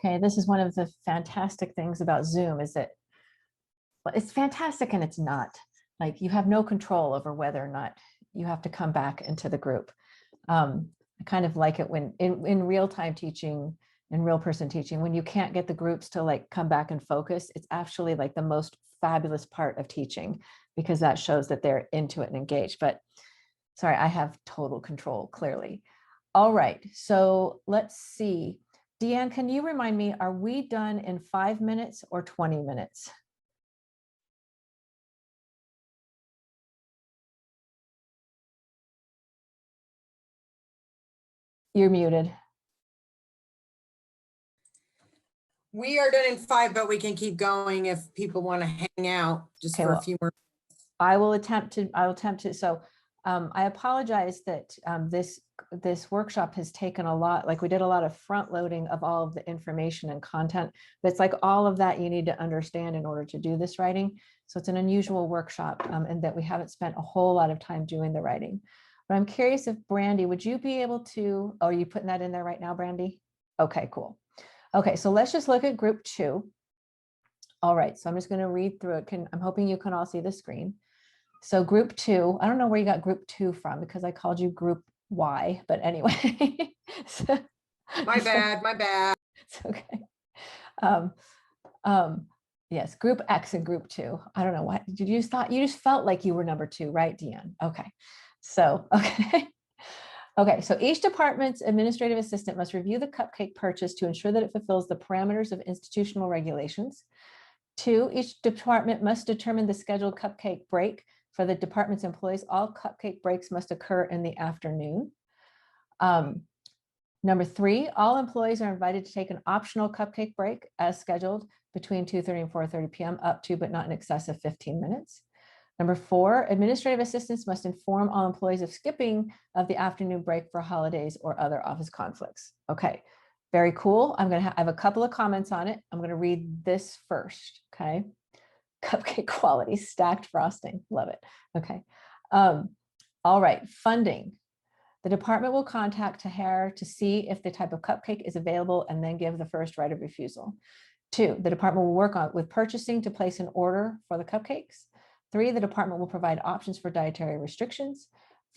Okay, this is one of the fantastic things about Zoom is that well, it's fantastic and it's not. Like you have no control over whether or not you have to come back into the group. I kind of like it when in real time teaching, in real person teaching, when you can't get the groups to like come back and focus, it's actually like the most fabulous part of teaching because that shows that they're into it and engaged. But sorry, I have total control, clearly. All right, so let's see. Deanne, can you remind me, are we done in 5 minutes or 20 minutes? You're muted. We are done in 5, but we can keep going if people want to hang out just Okay, for a well, few more. I will attempt to. So I apologize that this workshop has taken a lot, like we did a lot of front loading of all of the information and content, but it's like all of that you need to understand in order to do this writing. So it's an unusual workshop and that we haven't spent a whole lot of time doing the writing. But I'm curious if Brandy, would you be able to, oh, are you putting that in there right now, Brandy? Okay, cool. Okay, so let's just look at group 2. All right, so I'm just going to read through it. I'm hoping you can all see the screen. So group 2, I don't know where you got group 2 from because I called you group Y, but anyway. My bad, my bad. It's okay. Yes, group X and group 2. I don't know what, did you just felt like you were number 2, right, Deanne? Okay. So, okay. Okay, so each department's administrative assistant must review the cupcake purchase to ensure that it fulfills the parameters of institutional regulations. 2, each department must determine the scheduled cupcake break for the department's employees. All cupcake breaks must occur in the afternoon. Number 3, all employees are invited to take an optional cupcake break as scheduled between 2:30 and 4:30 p.m. up to, but not in excess of 15 minutes. Number 4, administrative assistants must inform all employees of skipping of the afternoon break for holidays or other office conflicts. Okay, very cool. I have a couple of comments on it. I'm going to read this first. Okay, cupcake quality, stacked frosting, love it. Okay, all right, funding. The department will contact Tahir to see if the type of cupcake is available and then give the first right of refusal. 2, the department will work with purchasing to place an order for the cupcakes. 3, the department will provide options for dietary restrictions.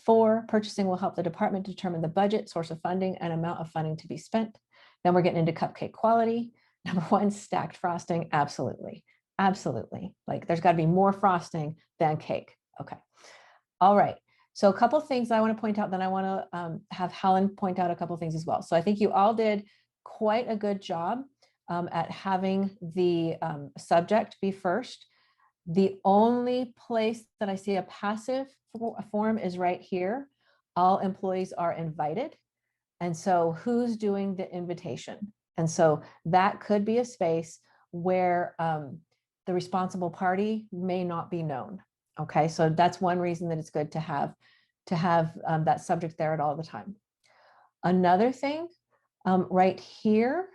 4, purchasing will help the department determine the budget, source of funding, and amount of funding to be spent. Then we're getting into cupcake quality. Number 1, stacked frosting. Absolutely. Absolutely. Like there's got to be more frosting than cake. Okay. All right. So a couple of things I want to point out, then I want to have Helen point out a couple of things as well. So I think you all did quite a good job at having the subject be first. The only place that I see a passive form is right here. All employees are invited. And so who's doing the invitation? And so that could be a space where the responsible party may not be known. Okay, so that's one reason that it's good to have that subject there at all the time. Another thing, right here,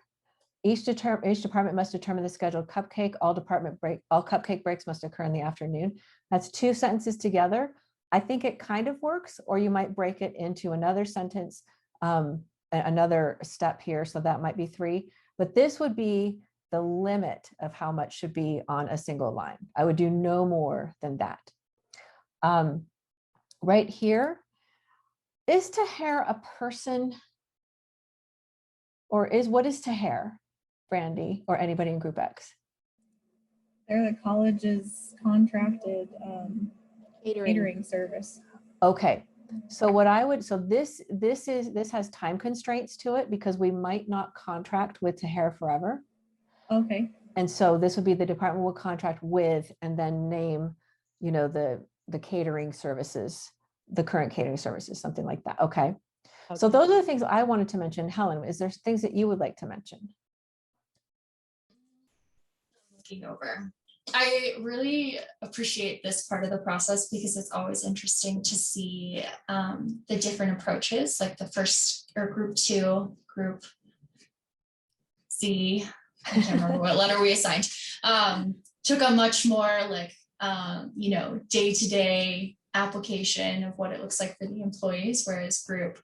each department must determine the scheduled cupcake. All cupcake breaks must occur in the afternoon. That's 2 sentences together. I think it kind of works, or you might break it into another sentence, another step here. So that might be 3, but this would be the limit of how much should be on a single line. I would do no more than that. Right here, is Tahir a person, or what is Tahir, Brandy, or anybody in Group X? They're the college's contracted catering service. Okay, so what I would, so this has time constraints to it because we might not contract with Tahir forever. Okay. And so this would be the department will contract with and then name, the catering services, the current catering services, something like that. Okay. So those are the things I wanted to mention. Helen, is there things that you would like to mention? Looking over. I really appreciate this part of the process because it's always interesting to see the different approaches, like the first or group 2, group C, I can't remember what letter we assigned, took a much more like, day-to-day application of what it looks like for the employees, whereas group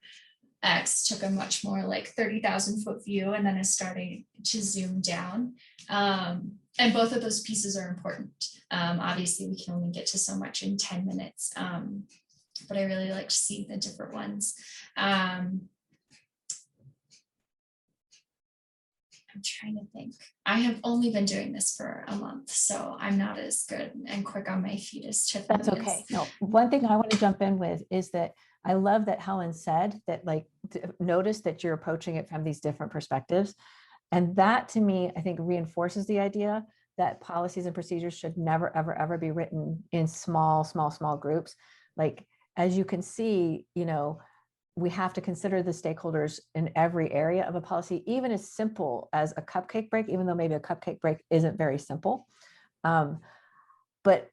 X took a much more like 30,000 foot view and then is starting to zoom down. And both of those pieces are important. Obviously, we can only get to so much in 10 minutes, but I really like to see the different ones. I'm trying to think. I have only been doing this for a month, so I'm not as good and quick on my feet as Tiffany That's is. okay. No, one thing I want to jump in with is that I love that Helen said that, like, notice that you're approaching it from these different perspectives. And that, to me, I think reinforces the idea that policies and procedures should never, ever, ever be written in small groups. Like, as you can see, you know, we have to consider the stakeholders in every area of a policy, even as simple as a cupcake break, even though maybe a cupcake break isn't very simple. But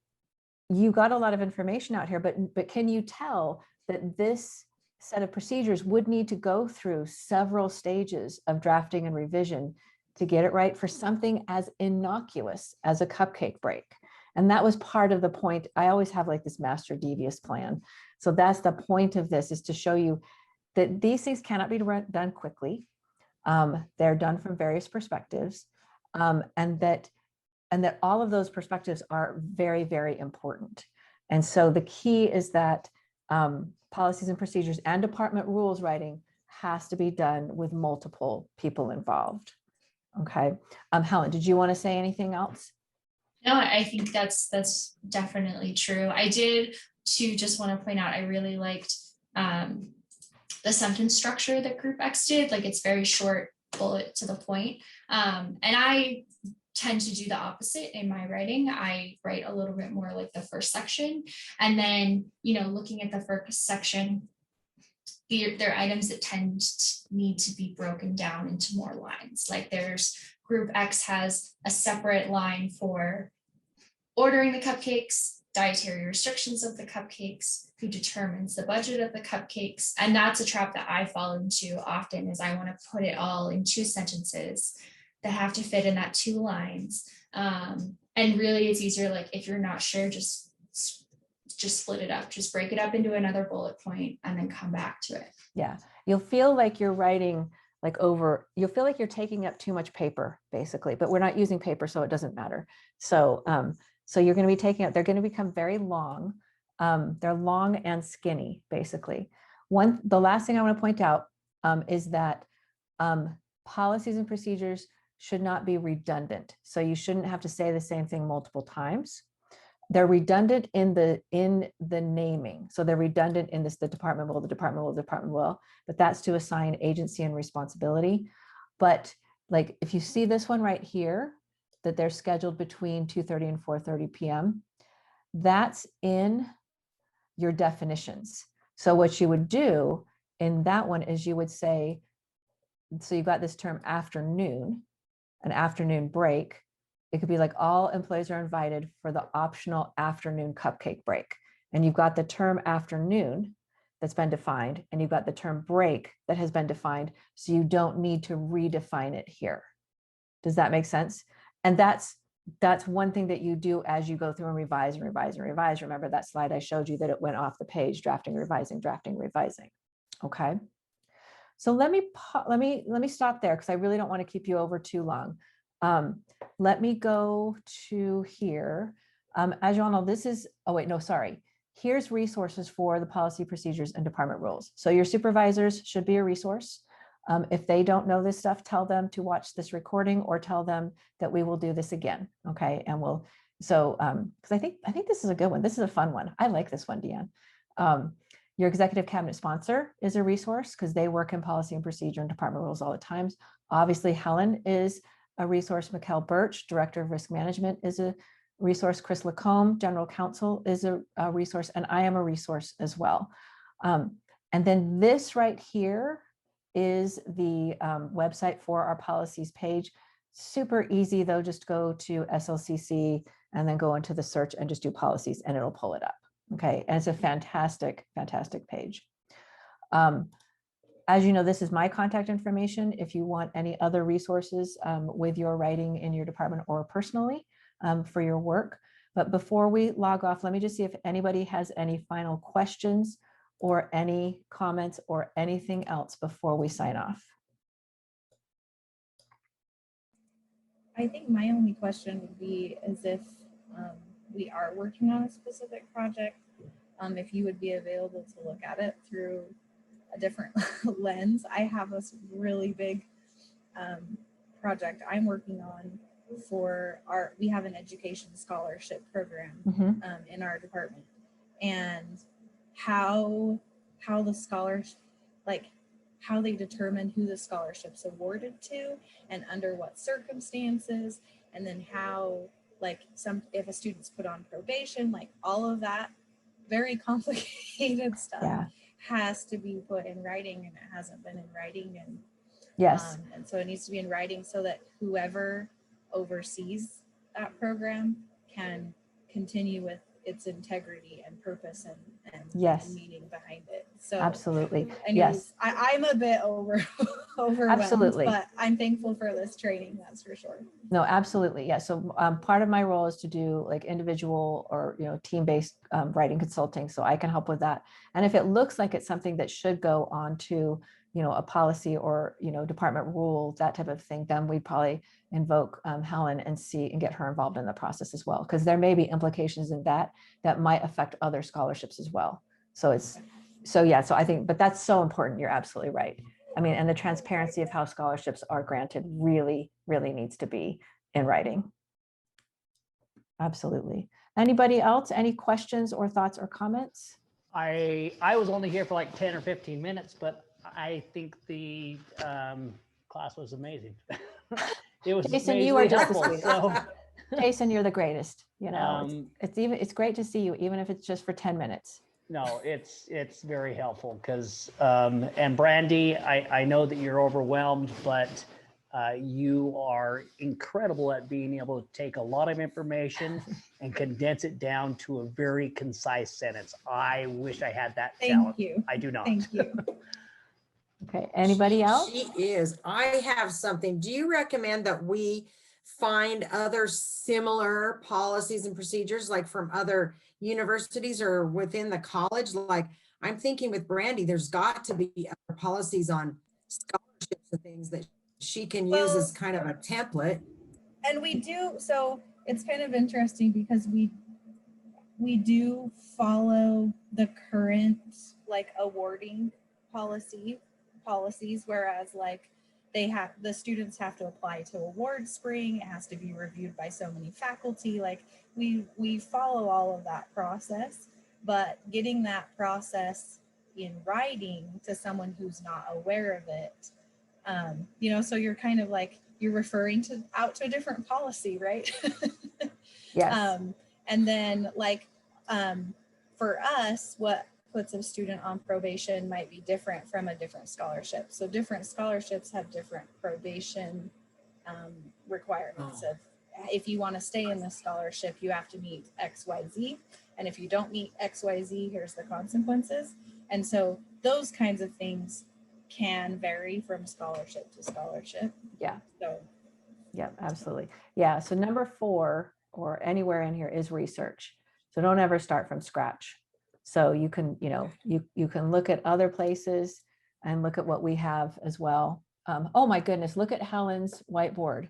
you got a lot of information out here, but can you tell that this set of procedures would need to go through several stages of drafting and revision to get it right for something as innocuous as a cupcake break? And that was part of the point. I always have like this master devious plan. So that's the point of this, is to show you that these things cannot be done quickly. They're done from various perspectives, and that all of those perspectives are very, very important. And so the key is that policies and procedures and department rules writing has to be done with multiple people involved. Okay. Helen, did you want to say anything else? No, I think that's definitely true. I did too, just want to point out, I really liked the sentence structure that Group X did. Like, it's very short, bullet to the point. And I tend to do the opposite in my writing. I write a little bit more like the first section, and then, you know, looking at the first section, there are items that tend to need to be broken down into more lines. Like, there's Group X has a separate line for ordering the cupcakes, dietary restrictions of the cupcakes, who determines the budget of the cupcakes. And that's a trap that I fall into often, is I want to put it all in 2 sentences that have to fit in that 2 lines. And really, it's easier, like, if you're not sure, just split it up, just break it up into another bullet point and then come back to it. Yeah, you'll feel like you're writing like you'll feel like you're taking up too much paper, basically, but we're not using paper, so it doesn't matter. So so you're going to be taking up, they're going to become very long. They're long and skinny, basically. The last thing I want to point out is that policies and procedures should not be redundant. So you shouldn't have to say the same thing multiple times. They're redundant in the naming. So they're redundant in this, the department will, but that's to assign agency and responsibility. But like, if you see this one right here, that they're scheduled between 2:30 and 4:30 p.m., that's in your definitions. So what you would do in that one is you would say, so you've got this term afternoon, an afternoon break. It could be like, all employees are invited for the optional afternoon cupcake break. And you've got the term afternoon that's been defined, and you've got the term break that has been defined. So you don't need to redefine it here. Does that make sense? And that's one thing that you do as you go through and revise and revise and revise. Remember that slide I showed you that it went off the page, drafting, revising, drafting, revising. Okay. So let me stop there, because I really don't want to keep you over too long. Let me go to here. As you all know, this is, oh wait, no, sorry. Here's resources for the policy, procedures, and department rules. So your supervisors should be a resource. If they don't know this stuff, tell them to watch this recording, or tell them that we will do this again. Okay. And we'll, so, because I think this is a good one. This is a fun one. I like this one, Deanne. Your executive cabinet sponsor is a resource, because they work in policy and procedure and department rules all the times. Obviously, Helen is a resource. Mikkel Birch, Director of Risk Management, is a resource. Chris Lacombe, General Counsel, is a resource, and I am a resource as well. And then this right here is the website for our policies page. Super easy though, just go to SLCC and then go into the search and just do policies and it'll pull it up. Okay, and it's a fantastic, fantastic page. As you know, this is my contact information if you want any other resources with your writing in your department or personally for your work. But before we log off, let me just see if anybody has any final questions or any comments or anything else before we sign off? I think my only question would be is if we are working on a specific project, if you would be available to look at it through a different lens. I have this really big project I'm working on for we have an education scholarship program Mhm. In our department, and how the scholars, like how they determine who the scholarship's awarded to and under what circumstances, and then how, like, if a student's put on probation, like all of that very complicated stuff Yeah. has to be put in writing, and it hasn't been in writing, Yes. and so it needs to be in writing so that whoever oversees that program can continue with its integrity and purpose and Yes. meaning behind it. So Absolutely. anyways, Yes. I'm a bit overwhelmed, Absolutely. but I'm thankful for this training, that's for sure. No, absolutely. Yeah. So part of my role is to do like individual or, team-based writing consulting. So I can help with that. And if it looks like it's something that should go on to, a policy or, department rule, that type of thing, then we'd probably invoke Helen and get her involved in the process as well. Because there may be implications in that might affect other scholarships as well. So so I think, but that's so important. You're absolutely right. I mean, and the transparency of how scholarships are granted really, really needs to be in writing. Absolutely. Anybody else? Any questions or thoughts or comments? I was only here for like 10 or 15 minutes, but I think the class was amazing. It was Jason, you are just the amazingly sweetest. helpful. Jason, you're the greatest. It's great to see you, even if it's just for 10 minutes. No, it's very helpful because, and Brandy, I know that you're overwhelmed, but you are incredible at being able to take a lot of information and condense it down to a very concise sentence. I wish I had that talent. Thank you. I do not. Thank you. Okay, anybody else? She is. I have something. Do you recommend that we find other similar policies and procedures, like from other universities or within the college? Like, I'm thinking with Brandy, there's got to be other policies on scholarships and things that she can use as kind of a template. And we do, so it's kind of interesting because we do follow the current like awarding policies, whereas like the students have to apply to award spring, it has to be reviewed by so many faculty, like we follow all of that process, but getting that process in writing to someone who's not aware of it, so you're kind of like, you're referring out to a different policy, right? Yes. And then like, for us, what puts a student on probation might be different from a different scholarship. So different scholarships have different probation requirements of, if you want to stay in the scholarship, you have to meet XYZ. And if you don't meet XYZ, here's the consequences. And so those kinds of things can vary from scholarship to scholarship. Yeah. So yeah, absolutely. Yeah. So number 4 or anywhere in here is research. So don't ever start from scratch. So you can, you can look at other places and look at what we have as well. Oh my goodness, look at Helen's whiteboard.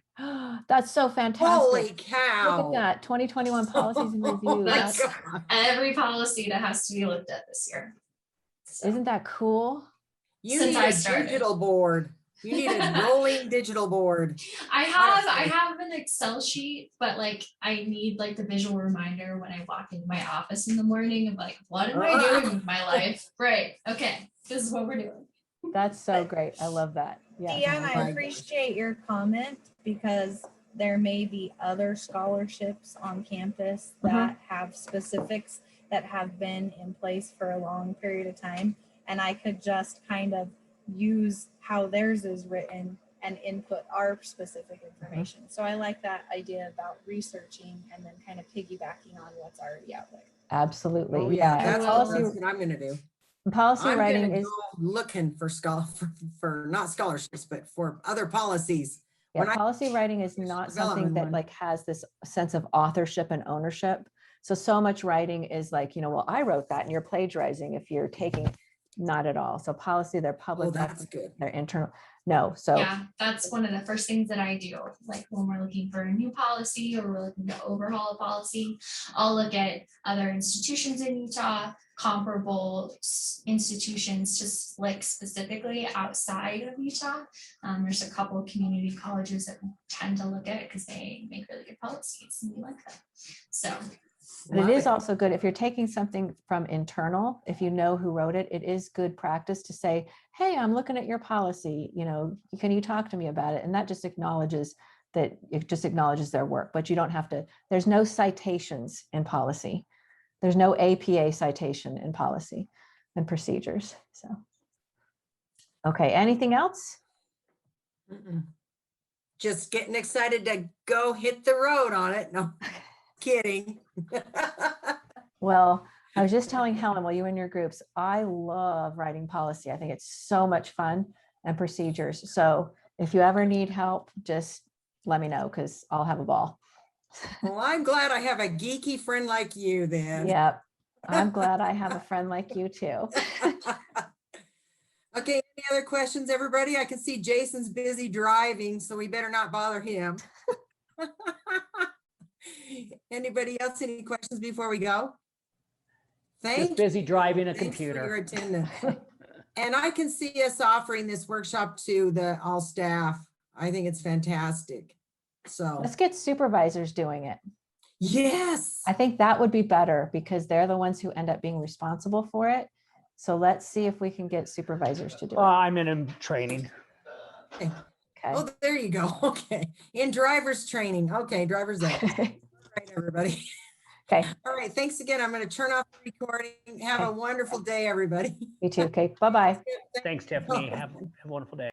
That's so fantastic. Holy cow. Look at that, 2021 policies and review. That's God. every policy that has to be looked at this year. So, Isn't that cool? You Since need I a started. digital board. You need a rolling digital board. I have an Excel sheet, but like I need like the visual reminder when I walk into my office in the morning of like, what am I doing with my life? Right. Okay. This is what we're doing. That's so great. I love that. Yeah. Deanna, I appreciate your comment because there may be other scholarships on campus that have specifics that have been in place for a long period of time. And I could just kind of use how theirs is written and input our specific information. So I like that idea about researching and then kind of piggybacking on what's already out there. Absolutely. Oh yeah, And that's what I'm gonna do. policy I'm writing gonna is, go looking for for not scholarships, but for other policies. yeah, When I policy writing is not something development that one. like has this sense of authorship and ownership. So much writing is like, well, I wrote that and you're plagiarizing if you're taking, not at all. So policy, they're public, Oh, that's record, good. they're internal. No, so Yeah, that's one of the first things that I do. Like when we're looking for a new policy or we're looking to overhaul a policy, I'll look at other institutions in Utah, comparable institutions, just like specifically outside of Utah. There's a couple of community colleges that we tend to look at because they make really good policies and we like them. So but it Love is also good if you're taking something from internal, if you know who wrote it, it is good practice to say, hey, I'm looking at your policy, can you talk to me about it? And that just acknowledges that, it just acknowledges their work, but you don't have to, there's no citations in policy. There's no APA citation in policy and procedures, so. Okay, anything else? Mm-mm. Just getting excited to go hit the road on it. No, kidding. Well, I was just telling Helen while you were in your groups, I love writing policy. I think it's so much fun and procedures. So if you ever need help, just let me know because I'll have a ball. Well, I'm glad I have a geeky friend like you then. Yep. I'm glad I have a friend like you too. Okay, any other questions, everybody? I can see Jason's busy driving, so we better not bother him. Anybody else, any questions before we go? Just Thank busy driving a Thanks for your computer. attendance. And I can see us offering this workshop to the all staff. I think it's fantastic. So, Let's get supervisors doing it. yes. I think that would be better because they're the ones who end up being responsible for it. So let's see if we can get supervisors to do it. I'm in training. Okay. Oh, there you go. Okay. In driver's training. Okay, driver's ed. All right, everybody. Okay, All right. Thanks again. I'm going to turn off the recording. Have a wonderful day, everybody. you too. Okay, bye-bye. Thanks, Tiffany. Have a wonderful day.